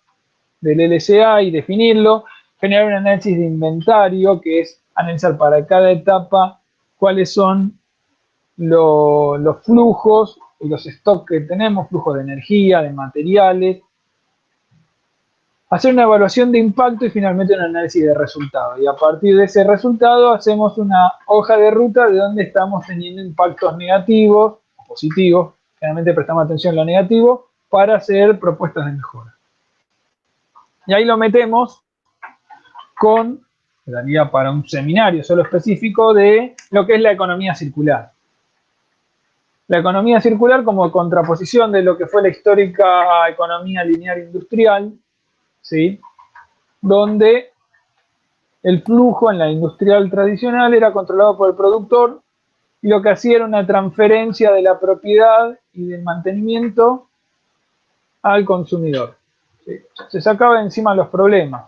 del LCA y definirlo, generar un análisis de inventario, que es analizar para cada etapa cuáles son los flujos y los stocks que tenemos, flujos de energía, de materiales, hacer una evaluación de impacto y finalmente un análisis de resultado. Y a partir de ese resultado hacemos una hoja de ruta de dónde estamos teniendo impactos negativos o positivos. Generalmente prestamos atención a lo negativo para hacer propuestas de mejora. Y ahí lo metemos con, daría para un seminario solo específico de lo que es la economía circular. La economía circular como contraposición de lo que fue la histórica economía lineal industrial, ¿sí? Donde el flujo en la industrial tradicional era controlado por el productor y lo que hacía era una transferencia de la propiedad y del mantenimiento al consumidor, ¿sí? Se sacaba de encima los problemas.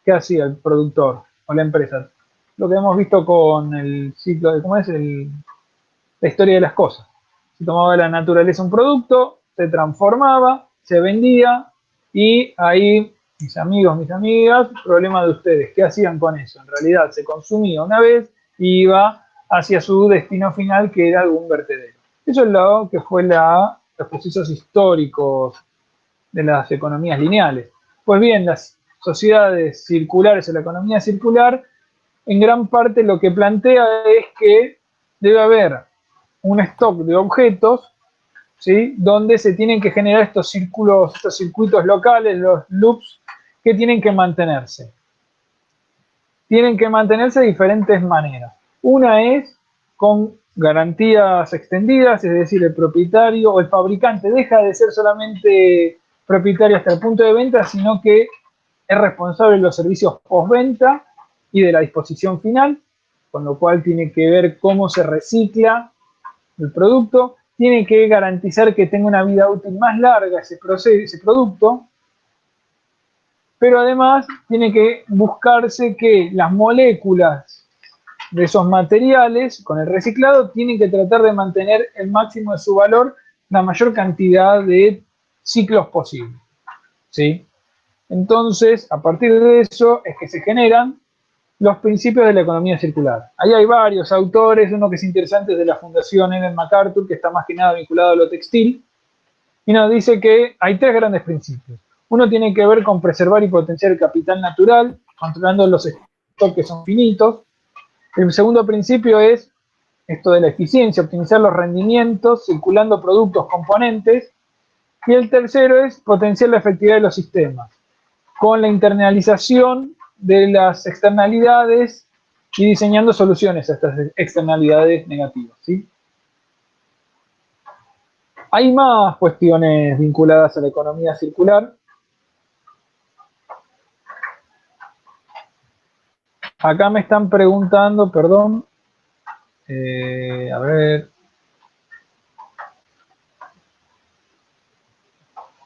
¿Qué hacía el productor o la empresa? Lo que hemos visto con el ciclo de, ¿cómo es? La historia de las cosas. Se tomaba de la naturaleza un producto, se transformaba, se vendía y ahí, mis amigos, mis amigas, problema de ustedes, ¿qué hacían con eso? En realidad se consumía una vez y iba hacia su destino final, que era algún vertedero. Eso es lo que fue los procesos históricos de las economías lineales. Pues bien, las sociedades circulares o la economía circular, en gran parte lo que plantea es que debe haber un stock de objetos, ¿sí? Donde se tienen que generar estos círculos, estos circuitos locales, los loops, que tienen que mantenerse. Tienen que mantenerse de diferentes maneras. Una es con garantías extendidas, es decir, el propietario o el fabricante deja de ser solamente propietario hasta el punto de venta, sino que es responsable de los servicios postventa y de la disposición final, con lo cual tiene que ver cómo se recicla el producto, tiene que garantizar que tenga una vida útil más larga ese producto, pero además tiene que buscarse que las moléculas de esos materiales con el reciclado tienen que tratar de mantener el máximo de su valor la mayor cantidad de ciclos posible, ¿sí? Entonces, a partir de eso es que se generan los principios de la economía circular. Ahí hay varios autores, uno que es interesante es de la Fundación Ellen MacArthur, que está más que nada vinculado a lo textil, y nos dice que hay 3 grandes principios. Uno tiene que ver con preservar y potenciar el capital natural, controlando los stocks que son finitos. El segundo principio es esto de la eficiencia, optimizar los rendimientos, circulando productos, componentes. Y el tercero es potenciar la efectividad de los sistemas, con la internalización de las externalidades y diseñando soluciones a estas externalidades negativas, ¿sí? Hay más cuestiones vinculadas a la economía circular. Acá me están preguntando, perdón, a ver.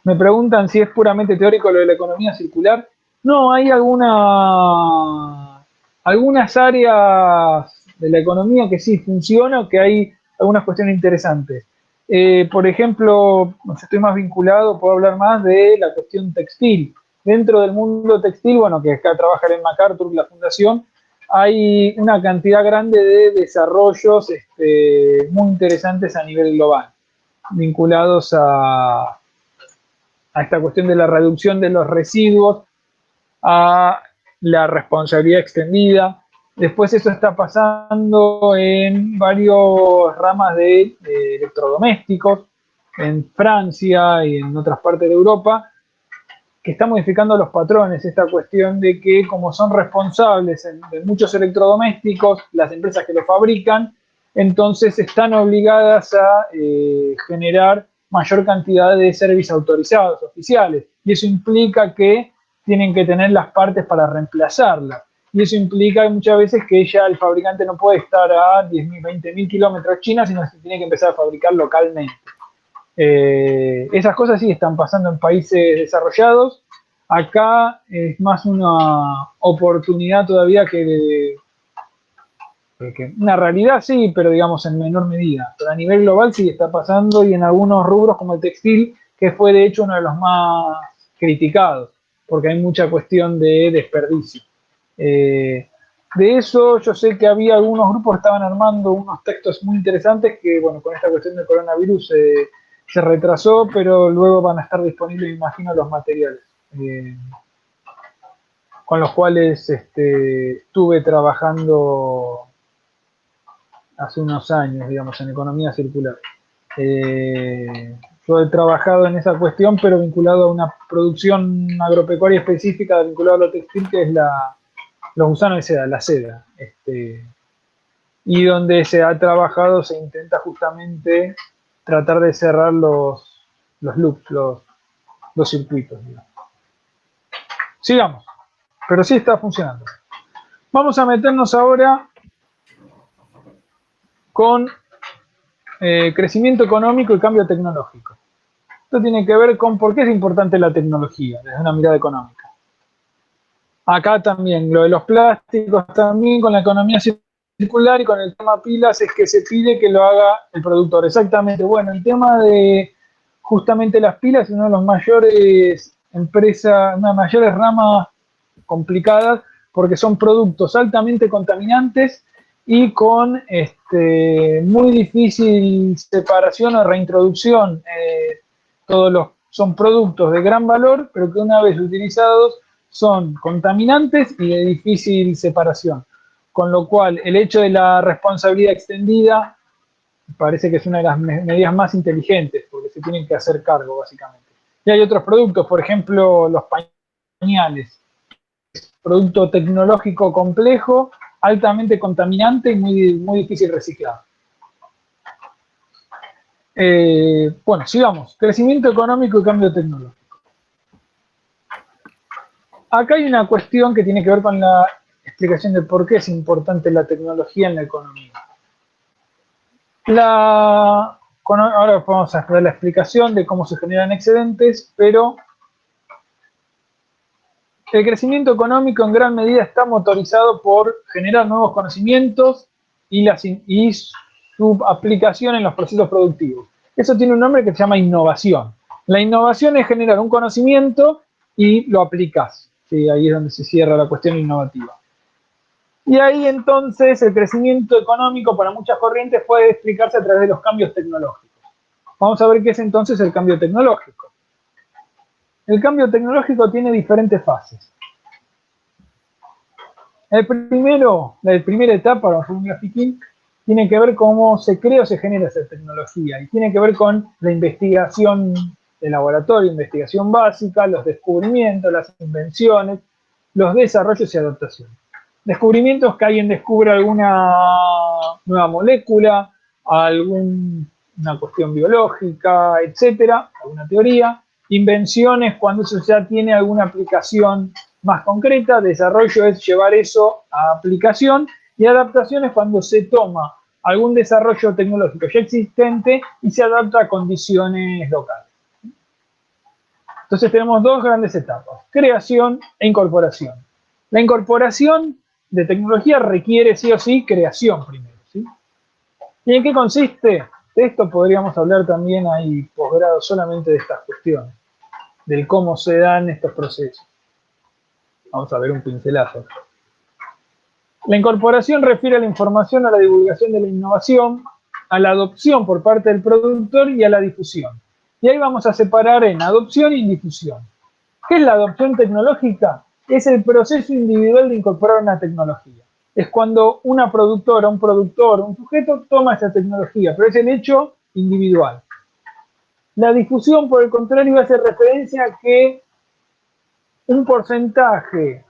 Me preguntan si es puramente teórico lo de la economía circular. No, hay algunas áreas de la economía que sí funciona, que hay algunas cuestiones interesantes. Por ejemplo, no sé, estoy más vinculado, puedo hablar más de la cuestión textil. Dentro del mundo textil, bueno, que acá trabaja en MacArthur, la fundación, hay una cantidad grande de desarrollos muy interesantes a nivel global, vinculados a esta cuestión de la reducción de los residuos, a la responsabilidad extendida. Después eso está pasando en varias ramas de electrodomésticos, en Francia y en otras partes de Europa, que está modificando los patrones, esta cuestión de que como son responsables de muchos electrodomésticos, las empresas que los fabrican, entonces están obligadas a generar mayor cantidad de servicios autorizados, oficiales, y eso implica que tienen que tener las partes para reemplazarlas. Y eso implica muchas veces que ya el fabricante no puede estar a 10.000, 20.000 kilómetros de China, sino que tiene que empezar a fabricar localmente. Esas cosas sí están pasando en países desarrollados. Acá es más una oportunidad todavía que una realidad sí, pero digamos en menor medida. Pero a nivel global sí está pasando y en algunos rubros como el textil, que fue de hecho uno de los más criticados, porque hay mucha cuestión de desperdicio. De eso yo sé que había algunos grupos que estaban armando unos textos muy interesantes que, bueno, con esta cuestión del coronavirus se retrasó, pero luego van a estar disponibles, me imagino, los materiales. Con los cuales estuve trabajando hace unos años, digamos, en economía circular. Yo he trabajado en esa cuestión, pero vinculado a una producción agropecuaria específica, vinculado a lo textil, que es los gusanos de seda, la seda. Y donde se ha trabajado, se intenta justamente tratar de cerrar los loops, los circuitos, digamos. Sigamos, pero sí está funcionando. Vamos a meternos ahora con crecimiento económico y cambio tecnológico. Esto tiene que ver con por qué es importante la tecnología desde una mirada económica. Acá también, lo de los plásticos también, con la economía circular y con el tema pilas, es que se pide que lo haga el productor. Exactamente, bueno, el tema de justamente las pilas es una de las mayores empresas, una de las mayores ramas complicadas, porque son productos altamente contaminantes y con muy difícil separación o reintroducción. Son productos de gran valor, pero que una vez utilizados son contaminantes y de difícil separación. Con lo cual, el hecho de la responsabilidad extendida parece que es una de las medidas más inteligentes, porque se tienen que hacer cargo, básicamente. Y hay otros productos, por ejemplo, los pañales. Producto tecnológico complejo, altamente contaminante y muy difícil reciclar. Bueno, sigamos. Crecimiento económico y cambio tecnológico. Acá hay una cuestión que tiene que ver con la explicación de por qué es importante la tecnología en la economía. Ahora vamos a dar la explicación de cómo se generan excedentes, pero el crecimiento económico en gran medida está motorizado por generar nuevos conocimientos y su aplicación en los procesos productivos. Eso tiene un nombre que se llama innovación. La innovación es generar un conocimiento y lo aplicas. ¿Sí? Ahí es donde se cierra la cuestión innovativa. Y ahí entonces el crecimiento económico para muchas corrientes puede explicarse a través de los cambios tecnológicos. Vamos a ver qué es entonces el cambio tecnológico. El cambio tecnológico tiene diferentes fases. La primera etapa, vamos a hacer un grafiquín, tiene que ver cómo se crea o se genera esa tecnología y tiene que ver con la investigación de laboratorio, investigación básica, los descubrimientos, las invenciones, los desarrollos y adaptaciones. Descubrimientos que alguien descubre alguna nueva molécula, alguna cuestión biológica, etcétera, alguna teoría. Invenciones cuando eso ya tiene alguna aplicación más concreta. Desarrollo es llevar eso a aplicación. Y adaptación es cuando se toma algún desarrollo tecnológico ya existente y se adapta a condiciones locales. Entonces tenemos dos grandes etapas, creación e incorporación. La incorporación de tecnología requiere sí o sí creación primero, ¿sí? ¿Y en qué consiste? De esto podríamos hablar también, hay posgrado solamente de estas cuestiones, del cómo se dan estos procesos. Vamos a ver un pincelazo. La incorporación refiere a la información, a la divulgación de la innovación, a la adopción por parte del productor y a la difusión. Y ahí vamos a separar en adopción y difusión. ¿Qué es la adopción tecnológica? Es el proceso individual de incorporar una tecnología. Es cuando una productora, un productor, un sujeto toma esa tecnología, pero es el hecho individual. La difusión, por el contrario, hace referencia a que un porcentaje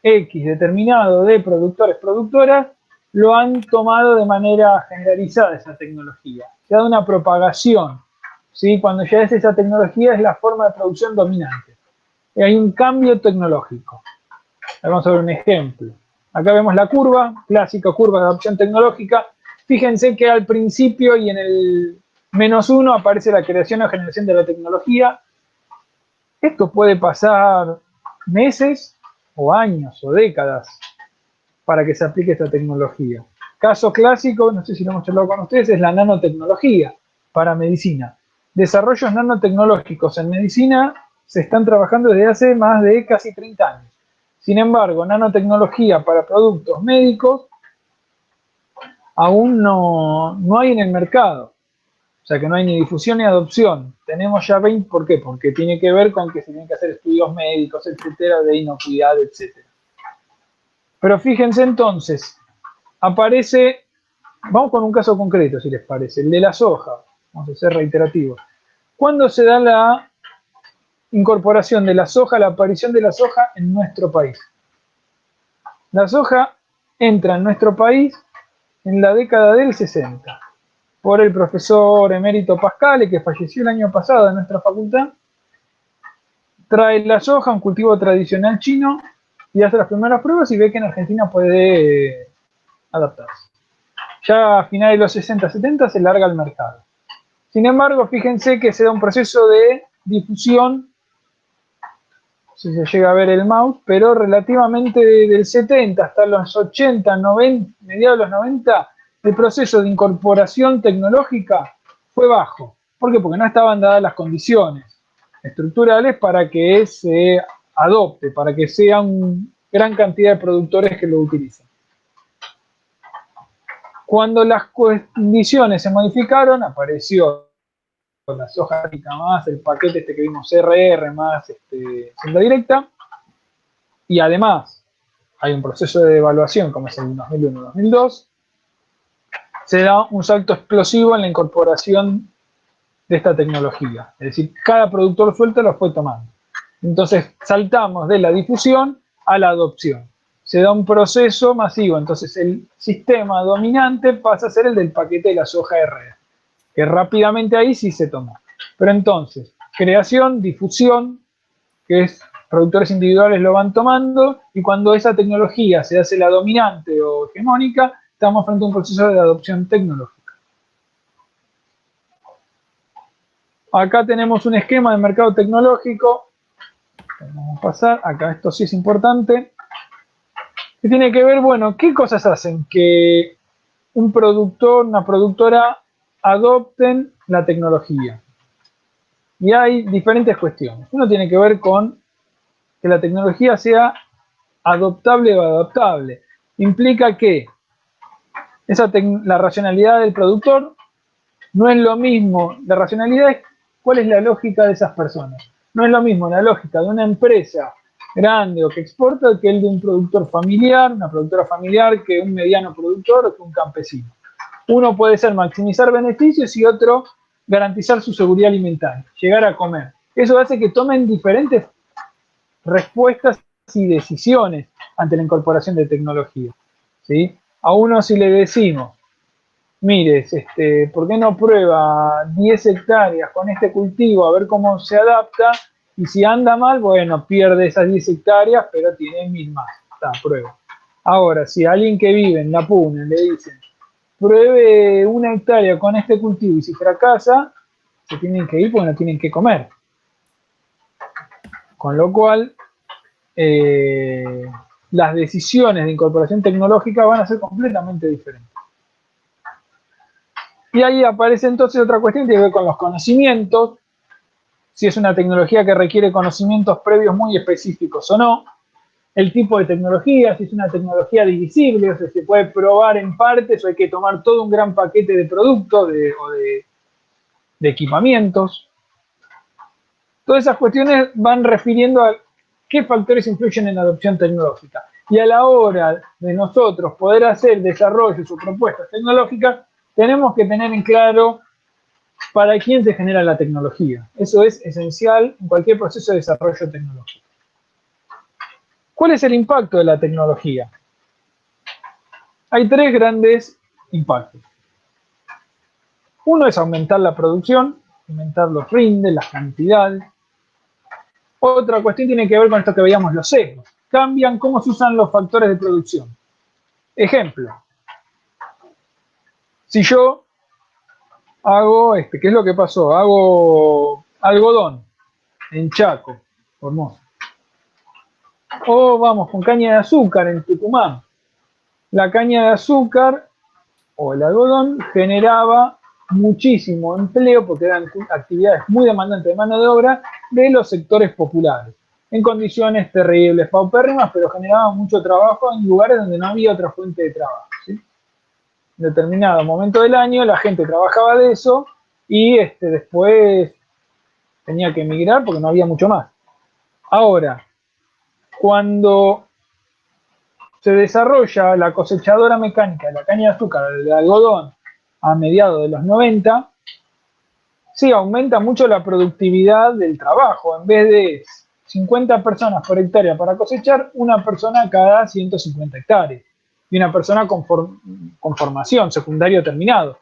X determinado de productores, productoras, lo han tomado de manera generalizada esa tecnología. Se ha dado una propagación, ¿sí? Cuando ya es esa tecnología, es la forma de producción dominante. Y hay un cambio tecnológico. Vamos a ver un ejemplo. Acá vemos la curva, clásica curva de adopción tecnológica. Fíjense que al principio y en el -1 aparece la creación o generación de la tecnología. Esto puede pasar meses o años o décadas para que se aplique esta tecnología. Caso clásico, no sé si lo hemos charlado con ustedes, es la nanotecnología para medicina. Desarrollos nanotecnológicos en medicina se están trabajando desde hace más de casi 30 años. Sin embargo, nanotecnología para productos médicos aún no hay en el mercado. O sea que no hay ni difusión ni adopción. Tenemos ya 20, ¿por qué? Porque tiene que ver con que se tienen que hacer estudios médicos, etcétera, de inocuidad, etcétera. Pero fíjense entonces, aparece, vamos con un caso concreto si les parece, el de la soja. Vamos a ser reiterativos. ¿Cuándo se da la incorporación de la soja, la aparición de la soja en nuestro país? La soja entra en nuestro país en la década del 60 por el profesor emérito Pascale, que falleció el año pasado en nuestra facultad. Trae la soja, un cultivo tradicional chino, y hace las primeras pruebas y ve que en Argentina puede adaptarse. Ya a finales de los 60-70 se larga al mercado. Sin embargo, fíjense que se da un proceso de difusión, si se llega a ver el mouse, pero relativamente del 70 hasta los 80, 90, mediados de los 90, el proceso de incorporación tecnológica fue bajo. ¿Por qué? Porque no estaban dadas las condiciones estructurales para que se adopte, para que sea una gran cantidad de productores que lo utilicen. Cuando las condiciones se modificaron, apareció la soja más, el paquete este que vimos RR más senda directa, y además hay un proceso de evaluación como es el 2001-2002, se da un salto explosivo en la incorporación de esta tecnología. Es decir, cada productor suelto lo fue tomando. Entonces saltamos de la difusión a la adopción. Se da un proceso masivo, entonces el sistema dominante pasa a ser el del paquete de la soja RR, que rápidamente ahí sí se tomó. Pero entonces, creación, difusión, que es productores individuales lo van tomando, y cuando esa tecnología se hace la dominante o hegemónica, estamos frente a un proceso de adopción tecnológica. Acá tenemos un esquema de mercado tecnológico. Vamos a pasar, acá esto sí es importante. Que tiene que ver, bueno, ¿qué cosas hacen que un productor, una productora adopten la tecnología? Y hay diferentes cuestiones. Uno tiene que ver con que la tecnología sea adoptable o adaptable. Implica que la racionalidad del productor, No es lo mismo, la racionalidad es cuál es la lógica de esas personas. No es lo mismo la lógica de una empresa grande o que exporta que el de un productor familiar, una productora familiar, que un mediano productor o que un campesino. Uno puede ser maximizar beneficios y otro garantizar su seguridad alimentaria, llegar a comer. Eso hace que tomen diferentes respuestas y decisiones ante la incorporación de tecnología, ¿sí? A uno si le decimos, mire, ¿por qué no prueba 10 hectáreas con este cultivo a ver cómo se adapta? Y si anda mal, bueno, pierde esas 10 hectáreas, pero tiene 1000 más. Está, prueba. Ahora, si a alguien que vive en La Puna le dicen, pruebe 1 hectárea con este cultivo y si fracasa, se tienen que ir porque no tienen que comer. Con lo cual, las decisiones de incorporación tecnológica van a ser completamente diferentes. Y ahí aparece entonces otra cuestión que tiene que ver con los conocimientos, si es una tecnología que requiere conocimientos previos muy específicos o no, el tipo de tecnología, si es una tecnología divisible, o sea, se puede probar en partes o hay que tomar todo un gran paquete de productos o de equipamientos. Todas esas cuestiones van refiriendo a qué factores influyen en la adopción tecnológica. Y a la hora de nosotros poder hacer desarrollos o propuestas tecnológicas, tenemos que tener en claro para quién se genera la tecnología. Eso es esencial en cualquier proceso de desarrollo tecnológico. ¿Cuál es el impacto de la tecnología? Hay 3 grandes impactos. Uno es aumentar la producción, aumentar los rindes, las cantidades. Otra cuestión tiene que ver con esto que veíamos, los sesgos. Cambian cómo se usan los factores de producción. Ejemplo, si yo hago, ¿qué es lo que pasó? Hago algodón en Chaco, Formosa. O vamos con caña de azúcar en Tucumán. La caña de azúcar o el algodón generaba muchísimo empleo porque eran actividades muy demandantes de mano de obra de los sectores populares, en condiciones terribles, paupérrimas, pero generaban mucho trabajo en lugares donde no había otra fuente de trabajo, ¿sí? En determinado momento del año la gente trabajaba de eso y después tenía que emigrar porque no había mucho más. Ahora, cuando se desarrolla la cosechadora mecánica de la caña de azúcar, del algodón, a mediados de los 90, sí, aumenta mucho la productividad del trabajo. En vez de 50 personas por hectárea para cosechar, una persona cada 150 hectáreas. Y una persona con formación, secundario terminado.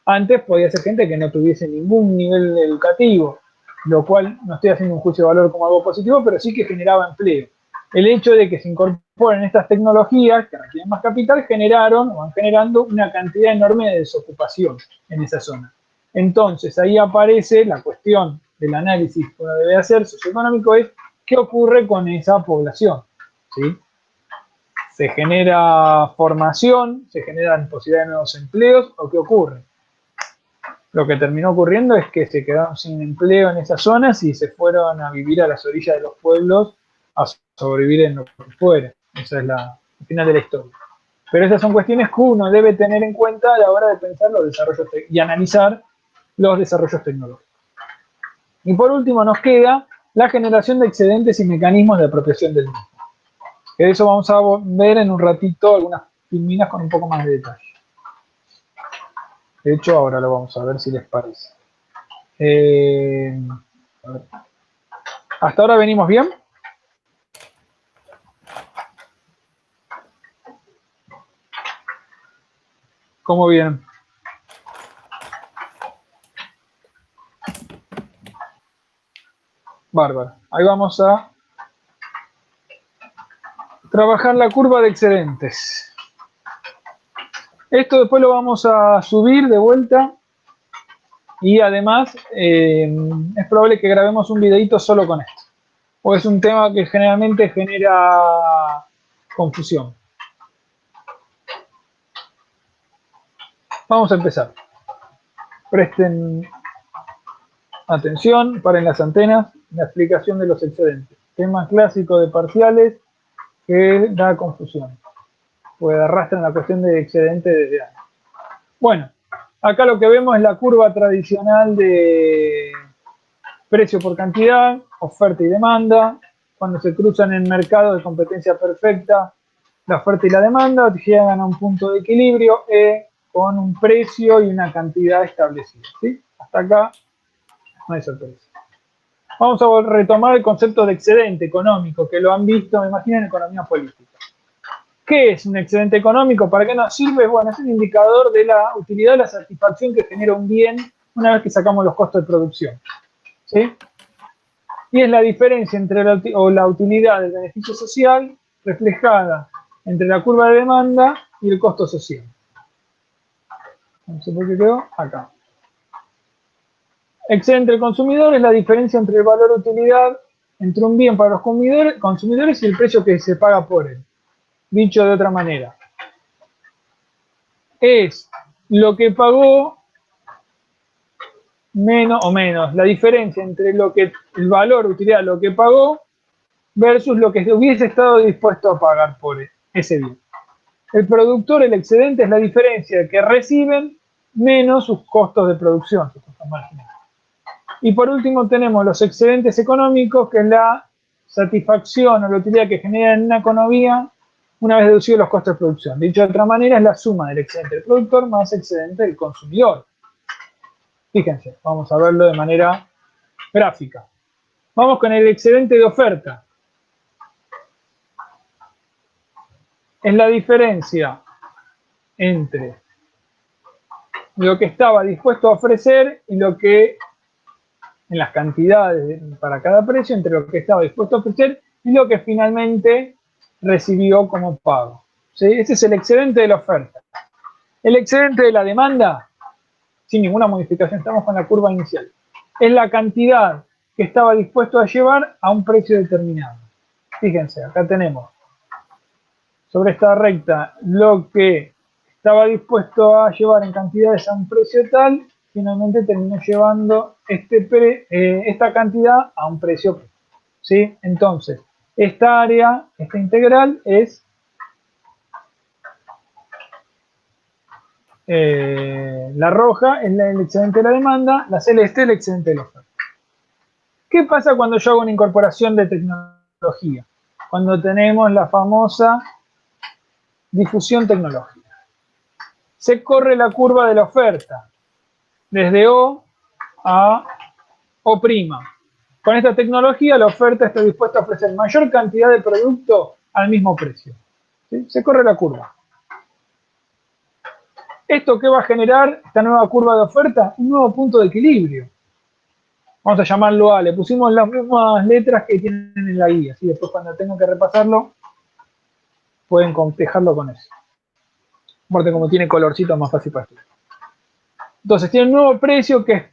Antes podía ser gente que no tuviese ningún nivel educativo, lo cual no estoy haciendo un juicio de valor como algo positivo, pero sí que generaba empleo. El hecho de que se incorporen estas tecnologías que requieren más capital generaron o van generando una cantidad enorme de desocupación en esa zona. Entonces ahí aparece la cuestión del análisis que uno debe hacer socioeconómico, es qué ocurre con esa población, ¿sí? ¿Se genera formación? ¿Se generan posibilidades de nuevos empleos? ¿O qué ocurre? Lo que terminó ocurriendo es que se quedaron sin empleo en esas zonas y se fueron a vivir a las orillas de los pueblos a sobrevivir en lo que fuera. Esa es el final de la historia. Pero esas son cuestiones que uno debe tener en cuenta a la hora de pensar los desarrollos y analizar los desarrollos tecnológicos. Y por último nos queda la generación de excedentes y mecanismos de apropiación del mismo. De eso vamos a ver en un ratito algunas filminas con un poco más de detalle. De hecho, ahora lo vamos a ver si les parece. A ver. ¿Hasta ahora venimos bien? ¿Cómo bien? Bárbaro. Ahí vamos a trabajar la curva de excedentes. Esto después lo vamos a subir de vuelta y además es probable que grabemos un videito solo con esto. O es un tema que generalmente genera confusión. Vamos a empezar. Presten atención, paren las antenas, la explicación de los excedentes. Tema clásico de parciales que da confusión. Pues arrastran la cuestión de excedente desde antes. Bueno, Acá lo que vemos es la curva tradicional de precio por cantidad, oferta y demanda. Cuando se cruzan en mercados de competencia perfecta, la oferta y la demanda llegan a un punto de equilibrio con un precio y una cantidad establecida. ¿Sí? Hasta acá no hay sorpresa. Vamos a retomar el concepto de excedente económico, que lo han visto, me imagino, en economía política. ¿Qué es un excedente económico? ¿Para qué nos sirve? Bueno, es un indicador de la utilidad o la satisfacción que genera un bien una vez que sacamos los costos de producción. ¿Sí? Y es la diferencia entre la utilidad del beneficio social reflejada entre la curva de demanda y el costo social. No sé por qué quedó acá. Excedente del consumidor es la diferencia entre el valor de utilidad entre un bien para los consumidores y el precio que se paga por él. Dicho de otra manera, es lo que pagó menos, la diferencia entre el valor de utilidad, lo que pagó, versus lo que hubiese estado dispuesto a pagar por ese bien. El productor, el excedente, es la diferencia que reciben menos sus costos de producción, sus costos marginales. Y por último tenemos los excedentes económicos, que es la satisfacción o la utilidad que genera en una economía una vez deducidos los costos de producción. Dicho de otra manera, es la suma del excedente del productor más excedente del consumidor. Fíjense, vamos a verlo de manera gráfica. Vamos con el excedente de oferta. Es la diferencia entre lo que estaba dispuesto a ofrecer y lo que, en las cantidades para cada precio, entre lo que estaba dispuesto a ofrecer y lo que finalmente recibió como pago. ¿Sí? Ese es el excedente de la oferta. El excedente de la demanda, sin ninguna modificación, estamos con la curva inicial, es la cantidad que estaba dispuesto a llevar a un precio determinado. Fíjense, acá tenemos sobre esta recta lo que estaba dispuesto a llevar en cantidades a un precio tal, finalmente terminó llevando esta cantidad a un precio. ¿Sí? Entonces, esta área, esta integral es la roja, es el excedente de la demanda, la celeste el excedente de la oferta. ¿Qué pasa cuando yo hago una incorporación de tecnología? Cuando tenemos la famosa difusión tecnológica. Se corre la curva de la oferta, desde O a O'. Con esta tecnología, la oferta está dispuesta a ofrecer mayor cantidad de producto al mismo precio. ¿Sí? Se corre la curva. ¿Esto qué va a generar, esta nueva curva de oferta? Un nuevo punto de equilibrio. Vamos a llamarlo A. Le pusimos las mismas letras que tienen en la guía. ¿Sí? Después, cuando tengan que repasarlo, pueden cotejarlo con eso. Aparte, como tiene colorcito, es más fácil para estudiar. Entonces, tiene un nuevo precio que es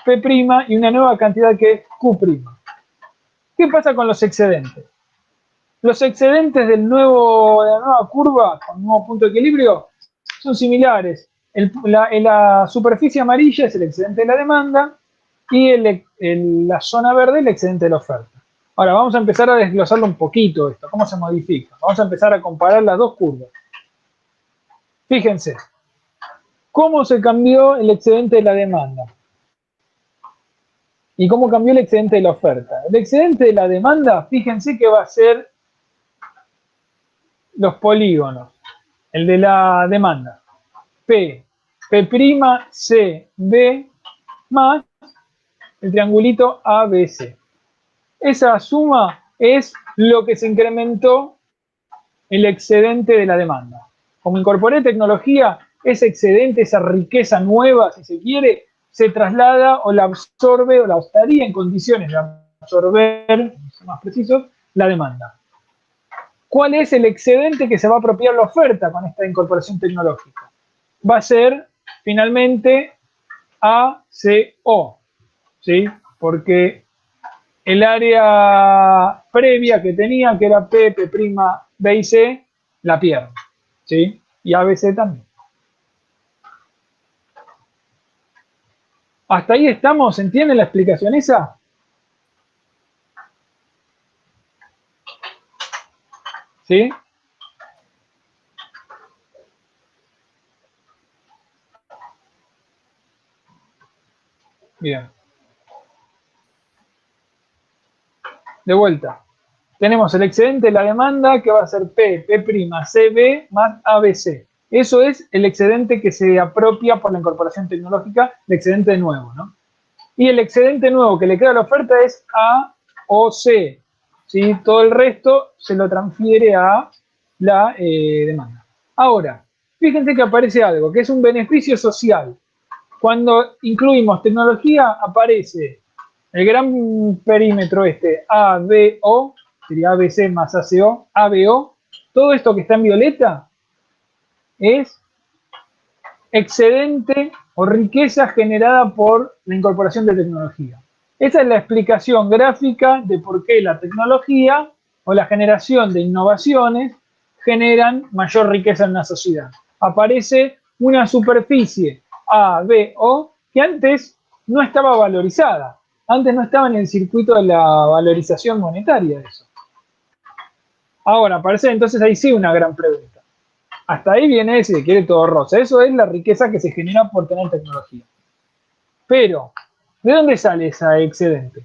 P' y una nueva cantidad que es Q'. ¿Qué pasa con los excedentes? Los excedentes de la nueva curva, con un nuevo punto de equilibrio, son similares. La superficie amarilla es el excedente de la demanda y la zona verde el excedente de la oferta. Ahora vamos a empezar a desglosarlo un poquito esto, cómo se modifica. Vamos a empezar a comparar las dos curvas. Fíjense, ¿cómo se cambió el excedente de la demanda? ¿Y cómo cambió el excedente de la oferta? El excedente de la demanda, fíjense que va a ser los polígonos. El de la demanda. P, P', C, B, más el triangulito ABC. Esa suma es lo que se incrementó el excedente de la demanda. Como incorporé tecnología, ese excedente, esa riqueza nueva, si se quiere, se traslada o la absorbe o la estaría en condiciones de absorber, más preciso, la demanda. ¿Cuál es el excedente que se va a apropiar la oferta con esta incorporación tecnológica? Va a ser finalmente ACO, ¿sí? Porque el área previa que tenía, que era P, P', B y C, la pierdo, ¿sí? Y ABC también. ¿Hasta ahí estamos? ¿Entienden la explicación esa? ¿Sí? Bien. De vuelta. Tenemos el excedente de la demanda que va a ser P', CB más ABC. Eso es el excedente que se apropia por la incorporación tecnológica, el excedente nuevo, ¿no? Y el excedente nuevo que le queda a la oferta es A o C. ¿Sí? Todo el resto se lo transfiere a la demanda. Ahora, fíjense que aparece algo, que es un beneficio social. Cuando incluimos tecnología, aparece el gran perímetro ABO, sería ABC más ACO, ABO. Todo esto que está en violeta es excedente o riqueza generada por la incorporación de tecnología. Esa es la explicación gráfica de por qué la tecnología o la generación de innovaciones generan mayor riqueza en la sociedad. Aparece una superficie A, B, O que antes no estaba valorizada. Antes no estaba en el circuito de la valorización monetaria de eso. Ahora aparece entonces ahí sí una gran pregunta. Hasta ahí viene si se quiere todo rosa. Eso es la riqueza que se genera por tener tecnología. Pero, ¿de dónde sale ese excedente?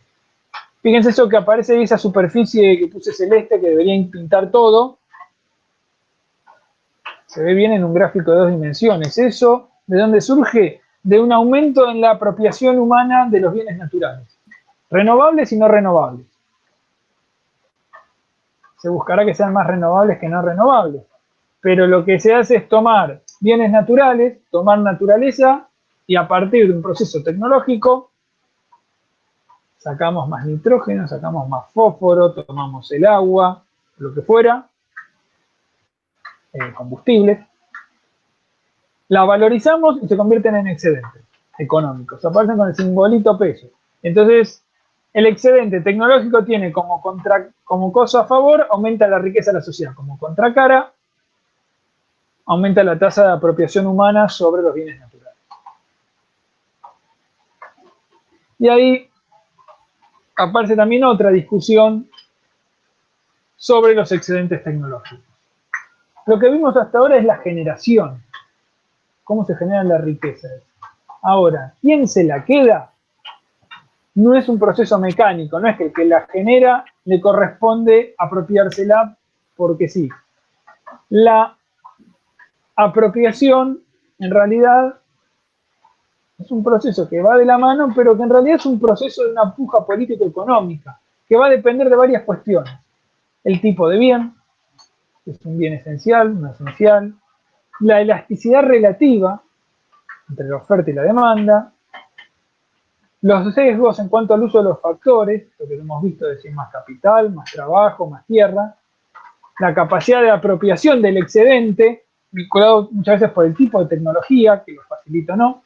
Fíjense eso que aparece ahí, esa superficie que puse celeste que debería pintar todo. Se ve bien en un gráfico de 2 dimensiones. ¿Eso de dónde surge? De un aumento en la apropiación humana de los bienes naturales. Renovables y no renovables. Se buscará que sean más renovables que no renovables. Pero lo que se hace es tomar bienes naturales, tomar naturaleza y a partir de un proceso tecnológico sacamos más nitrógeno, sacamos más fósforo, tomamos el agua, lo que fuera, combustibles, la valorizamos y se convierten en excedentes económicos, aparecen con el simbolito peso. Entonces, el excedente tecnológico tiene como cosa a favor, aumenta la riqueza de la sociedad, como contracara, aumenta la tasa de apropiación humana sobre los bienes naturales. Y ahí aparece también otra discusión sobre los excedentes tecnológicos. Lo que vimos hasta ahora es la generación, cómo se genera la riqueza. Ahora, ¿quién se la queda? No es un proceso mecánico, no es que el que la genera le corresponde apropiársela porque sí. La apropiación, en realidad, es un proceso que va de la mano, pero que en realidad es un proceso de una puja político-económica, que va a depender de varias cuestiones. El tipo de bien, que es un bien esencial, no esencial, la elasticidad relativa entre la oferta y la demanda, los sesgos en cuanto al uso de los factores, lo que hemos visto de si es más capital, más trabajo, más tierra, la capacidad de apropiación del excedente, vinculado muchas veces por el tipo de tecnología, que lo facilita o no,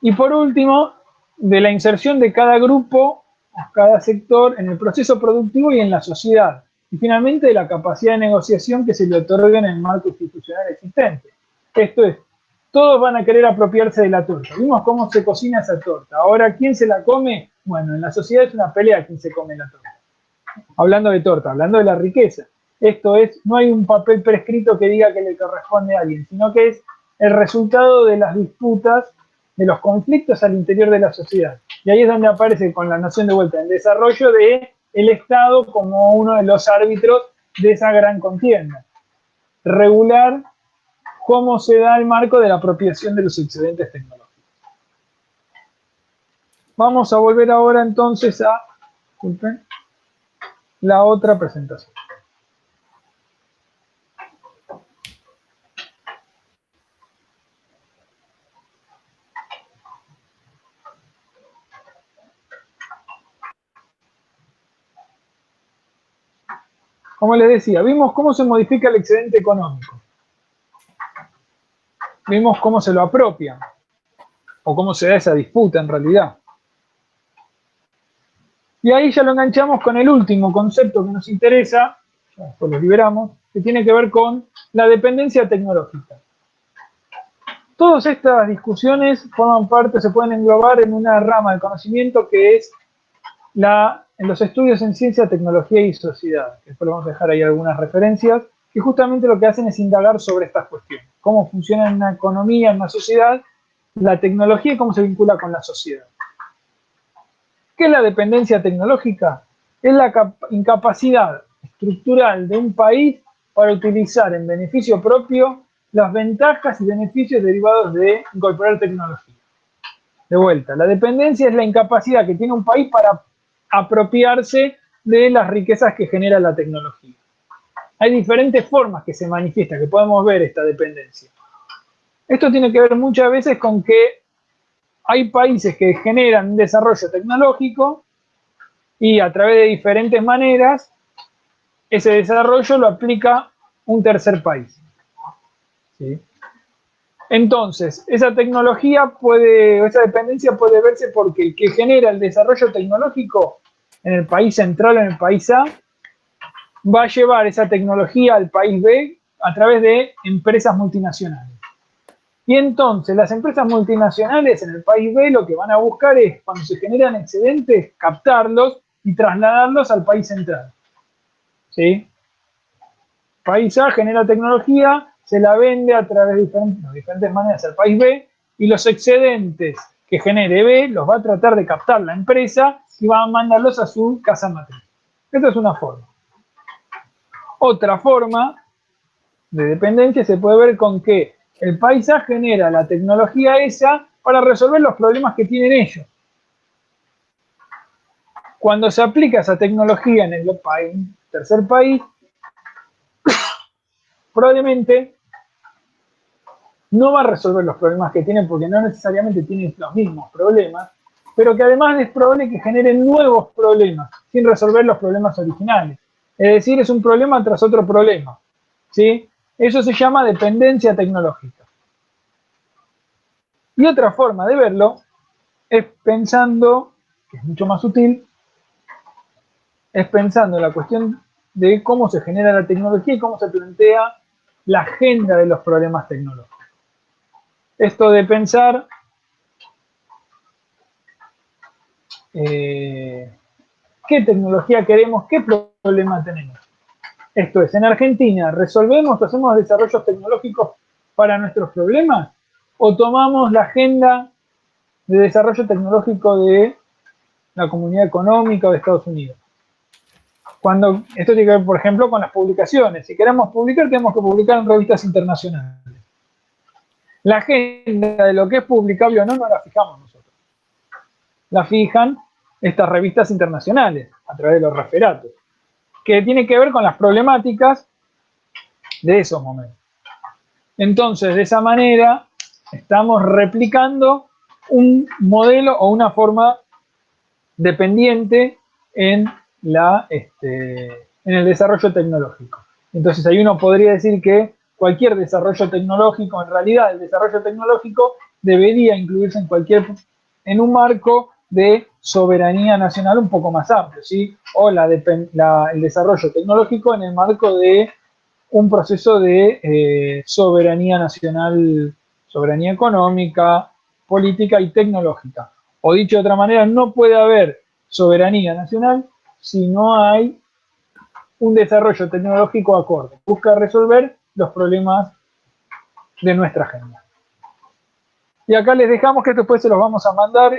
y por último, de la inserción de cada grupo o cada sector en el proceso productivo y en la sociedad, y finalmente de la capacidad de negociación que se le otorga en el marco institucional existente. Esto es, todos van a querer apropiarse de la torta. Vimos cómo se cocina esa torta. Ahora, ¿quién se la come? Bueno, en la sociedad es una pelea quién se come la torta. Hablando de torta, hablando de la riqueza. Esto es, no hay un papel prescrito que diga que le corresponde a alguien, sino que es el resultado de las disputas, de los conflictos al interior de la sociedad. Y ahí es donde aparece con la noción de vuelta el desarrollo de el Estado como uno de los árbitros de esa gran contienda. Regular cómo se da el marco de la apropiación de los excedentes tecnológicos. Vamos a volver ahora entonces a la otra presentación. Como les decía, vimos cómo se modifica el excedente económico. Vimos cómo se lo apropian, o cómo se da esa disputa en realidad. Y ahí ya lo enganchamos con el último concepto que nos interesa, ya después lo liberamos, que tiene que ver con la dependencia tecnológica. Todas estas discusiones forman parte, se pueden englobar en una rama de conocimiento que es en los estudios en ciencia, tecnología y sociedad. Después vamos a dejar ahí algunas referencias, que justamente lo que hacen es indagar sobre estas cuestiones. Cómo funciona una economía, en una sociedad, la tecnología y cómo se vincula con la sociedad. ¿Qué es la dependencia tecnológica? Es la incapacidad estructural de un país para utilizar en beneficio propio las ventajas y beneficios derivados de incorporar tecnología. De vuelta, la dependencia es la incapacidad que tiene un país para apropiarse de las riquezas que genera la tecnología. Hay diferentes formas que se manifiesta, que podemos ver esta dependencia. Esto tiene que ver muchas veces con que hay países que generan un desarrollo tecnológico y a través de diferentes maneras ese desarrollo lo aplica un tercer país. ¿Sí? Entonces, esa dependencia puede verse porque el que genera el desarrollo tecnológico en el país central, en el país A, va a llevar esa tecnología al país B a través de empresas multinacionales. Y entonces las empresas multinacionales en el país B lo que van a buscar es, cuando se generan excedentes, captarlos y trasladarlos al país central. ¿Sí? País A genera tecnología, se la vende a través de diferentes maneras al país B y los excedentes que genere B los va a tratar de captar la empresa y va a mandarlos a su casa matriz. Esta es una forma. Otra forma de dependencia se puede ver con que el país A genera la tecnología esa para resolver los problemas que tienen ellos. Cuando se aplica esa tecnología en el tercer país, probablemente no va a resolver los problemas que tienen porque no necesariamente tienen los mismos problemas, pero que además es probable que generen nuevos problemas sin resolver los problemas originales. Es decir, es un problema tras otro problema. ¿Sí? Eso se llama dependencia tecnológica. Y otra forma de verlo es pensando, que es mucho más sutil, es pensando en la cuestión de cómo se genera la tecnología y cómo se plantea la agenda de los problemas tecnológicos. Esto de pensar qué tecnología queremos, qué problema tenemos. Esto es, en Argentina, ¿resolvemos, hacemos desarrollos tecnológicos para nuestros problemas? ¿O tomamos la agenda de desarrollo tecnológico de la Comunidad Económica o de Estados Unidos? Cuando esto tiene que ver, por ejemplo, con las publicaciones. Si queremos publicar, tenemos que publicar en revistas internacionales. La agenda de lo que es publicable o no, no la fijamos nosotros. La fijan estas revistas internacionales a través de los referatos, que tiene que ver con las problemáticas de esos momentos. Entonces, de esa manera, estamos replicando un modelo o una forma dependiente en el desarrollo tecnológico. Entonces, ahí uno podría decir que cualquier desarrollo tecnológico, en realidad el desarrollo tecnológico debería incluirse en un marco de soberanía nacional un poco más amplio, ¿sí? O el desarrollo tecnológico en el marco de un proceso de soberanía nacional, soberanía económica, política y tecnológica. O dicho de otra manera, no puede haber soberanía nacional si no hay un desarrollo tecnológico acorde. Busca resolver los problemas de nuestra agenda. Y acá les dejamos que después se los vamos a mandar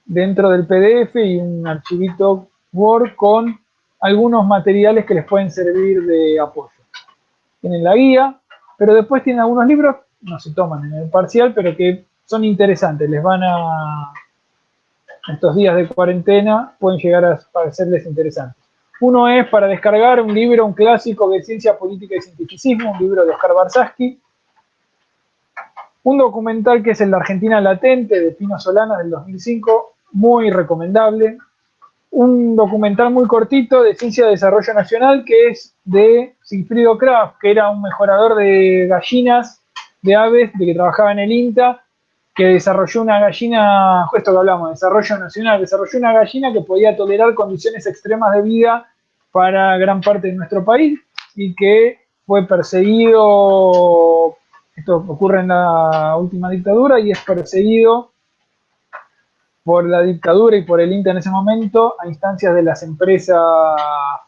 dentro del PDF y un archivito Word con algunos materiales que les pueden servir de apoyo. Tienen la guía, pero después tienen algunos libros, no se toman en el parcial, pero que son interesantes, les van a, estos días de cuarentena, pueden llegar a parecerles interesantes. Uno es para descargar un libro, un clásico de ciencia política y cientificismo, un libro de Oscar Barzaschi. Un documental que es el de Argentina Latente, de Pino Solana, del 2005, muy recomendable. Un documental muy cortito de Ciencia de Desarrollo Nacional, que es de Sigfrido Kraft, que era un mejorador de gallinas, de aves, de que trabajaba en el INTA, que desarrolló una gallina, esto que hablamos, desarrollo nacional, desarrolló una gallina que podía tolerar condiciones extremas de vida para gran parte de nuestro país y que fue perseguido, esto ocurre en la última dictadura, y es perseguido por la dictadura y por el INTA en ese momento a instancias de las empresas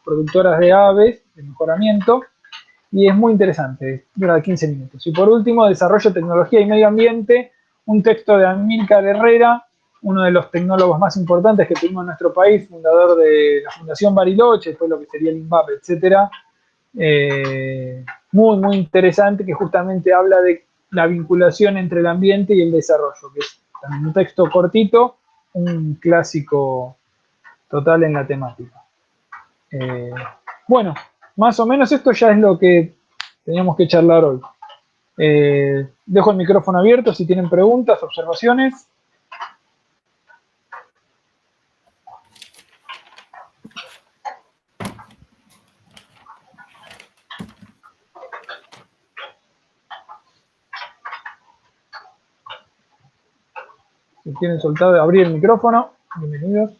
productoras de aves, de mejoramiento, y es muy interesante, dura 15 minutos. Y por último, Desarrollo, Tecnología y Medio Ambiente, un texto de Amílcar Herrera, uno de los tecnólogos más importantes que tuvimos en nuestro país, fundador de la Fundación Bariloche, después lo que sería el INVAP, etcétera. Muy, muy interesante, que justamente habla de la vinculación entre el ambiente y el desarrollo, que es también un texto cortito, un clásico total en la temática. Bueno, más o menos esto ya es lo que teníamos que charlar hoy. Dejo el micrófono abierto si tienen preguntas, observaciones. Si quieren soltar, abrir el micrófono, bienvenidos.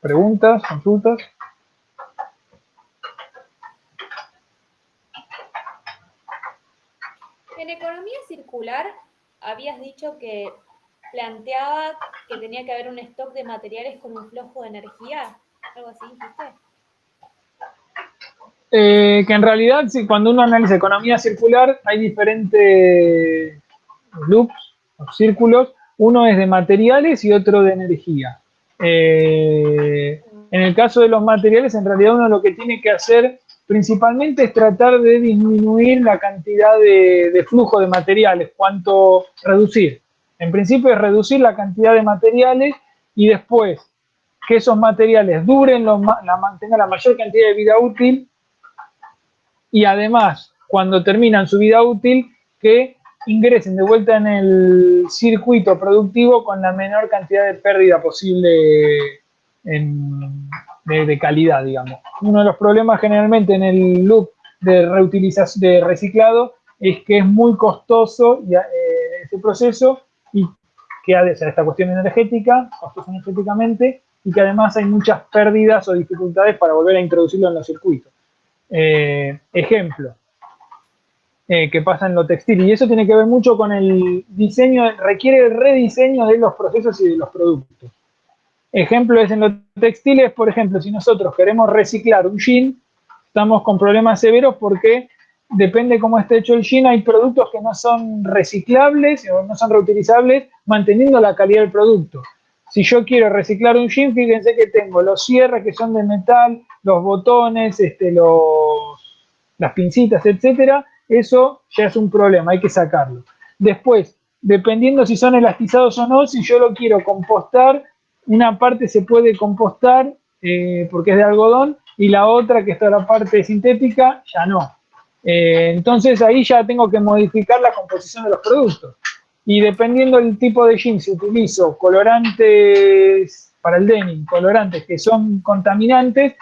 Preguntas, consultas. En economía circular habías dicho que planteaba que tenía que haber un stock de materiales con un flujo de energía. ¿Algo así dijiste? Que en realidad, sí, cuando uno analiza economía circular, hay diferentes loops o círculos. Uno es de materiales y otro de energía. En el caso de los materiales, en realidad uno lo que tiene que hacer principalmente es tratar de disminuir la cantidad de flujo de materiales, cuánto reducir. En principio es reducir la cantidad de materiales y después que esos materiales duren, tengan la mayor cantidad de vida útil y además, cuando terminan su vida útil, que ingresen de vuelta en el circuito productivo con la menor cantidad de pérdida posible de calidad, digamos. Uno de los problemas generalmente en el loop de reutilización, de reciclado, es que es muy costoso ese proceso y que ha de ser esta cuestión energética, costoso energéticamente, y que además hay muchas pérdidas o dificultades para volver a introducirlo en los circuitos. Ejemplo, que pasa en lo textil, y eso tiene que ver mucho con el diseño, requiere el rediseño de los procesos y de los productos. Ejemplo es en los textiles, por ejemplo, si nosotros queremos reciclar un jean, estamos con problemas severos porque depende cómo esté hecho el jean, hay productos que no son reciclables o no son reutilizables, manteniendo la calidad del producto. Si yo quiero reciclar un jean, fíjense que tengo los cierres que son de metal, los botones, las pincitas, etcétera. Eso ya es un problema, hay que sacarlo. Después, dependiendo si son elastizados o no, si yo lo quiero compostar, una parte se puede compostar porque es de algodón y la otra, que está la parte sintética, ya no. Entonces ahí ya tengo que modificar la composición de los productos. Y dependiendo del tipo de jeans, si utilizo colorantes para el denim, colorantes que son contaminantes,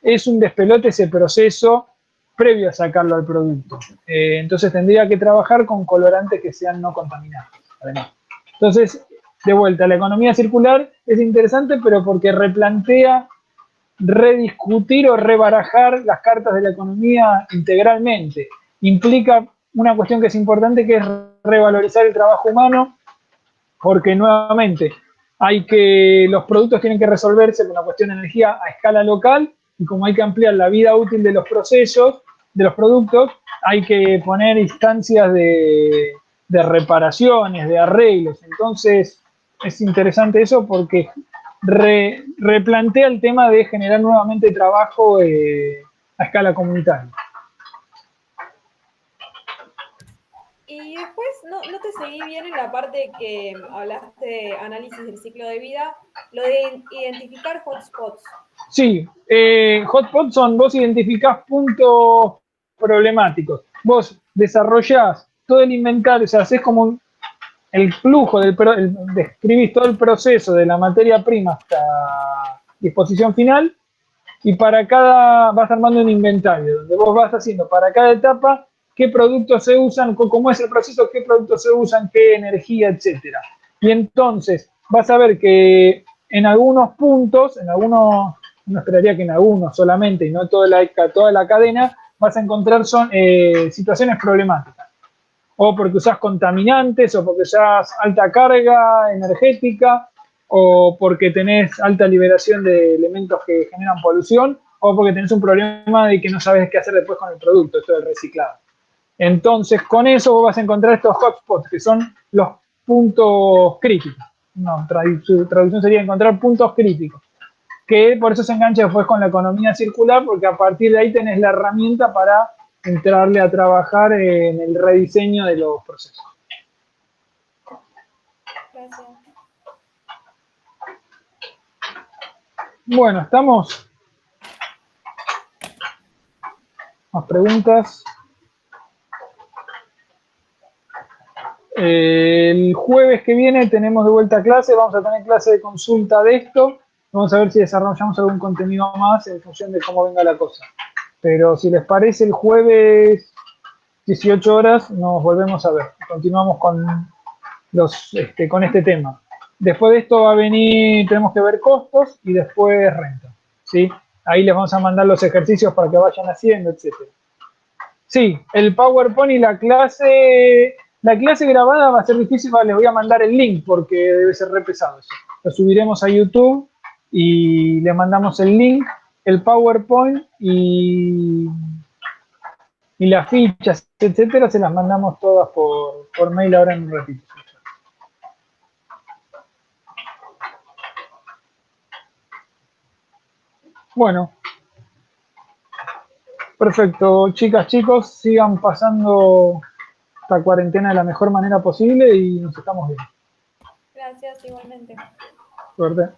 es un despelote ese proceso previo a sacarlo al producto. Entonces tendría que trabajar con colorantes que sean no contaminantes, además. Entonces, de vuelta, la economía circular es interesante, pero porque replantea, rediscutir o rebarajar las cartas de la economía integralmente. Implica una cuestión que es importante, que es revalorizar el trabajo humano, porque nuevamente los productos tienen que resolverse con la cuestión de energía a escala local, y como hay que ampliar la vida útil de los procesos, de los productos, hay que poner instancias de reparaciones, de arreglos. Entonces es interesante eso porque replantea el tema de generar nuevamente trabajo a escala comunitaria. Y después no te seguí bien en la parte que hablaste de análisis del ciclo de vida, lo de identificar hotspots. Sí, hotspots son, vos identificás puntos problemáticos, vos desarrollás todo el inventario, o sea, haces como el flujo, describís todo el proceso de la materia prima hasta disposición final, y vas armando un inventario, donde vos vas haciendo para cada etapa qué productos se usan, cómo es el proceso, qué productos se usan, qué energía, etcétera. Y entonces vas a ver que en algunos puntos, no esperaría que en algunos solamente y no toda la cadena, vas a encontrar situaciones problemáticas. O porque usás contaminantes, o porque usás alta carga energética, o porque tenés alta liberación de elementos que generan polución, o porque tenés un problema de que no sabes qué hacer después con el producto, esto del reciclado. Entonces, con eso vos vas a encontrar estos hotspots, que son los puntos críticos. No, su traducción sería encontrar puntos críticos, que por eso se engancha después con la economía circular, porque a partir de ahí tenés la herramienta para entrarle a trabajar en el rediseño de los procesos. Gracias. Bueno, ¿estamos? ¿Más preguntas? El jueves que viene tenemos de vuelta clase, vamos a tener clase de consulta de esto, vamos a ver si desarrollamos algún contenido más en función de cómo venga la cosa. Pero si les parece, el jueves 18 horas nos volvemos a ver, continuamos con este tema. Después de esto va a venir, tenemos que ver costos y después renta, ¿sí? Ahí les vamos a mandar los ejercicios para que vayan haciendo, etcétera. Sí, el PowerPoint y la clase grabada va a ser difícil, les voy a mandar el link porque debe ser re pesado eso. Lo subiremos a YouTube y le mandamos el link, el PowerPoint y las fichas, etcétera, se las mandamos todas por mail ahora en un ratito. Bueno, perfecto, chicas, chicos, sigan pasando esta cuarentena de la mejor manera posible y nos estamos viendo. Gracias, igualmente. Suerte.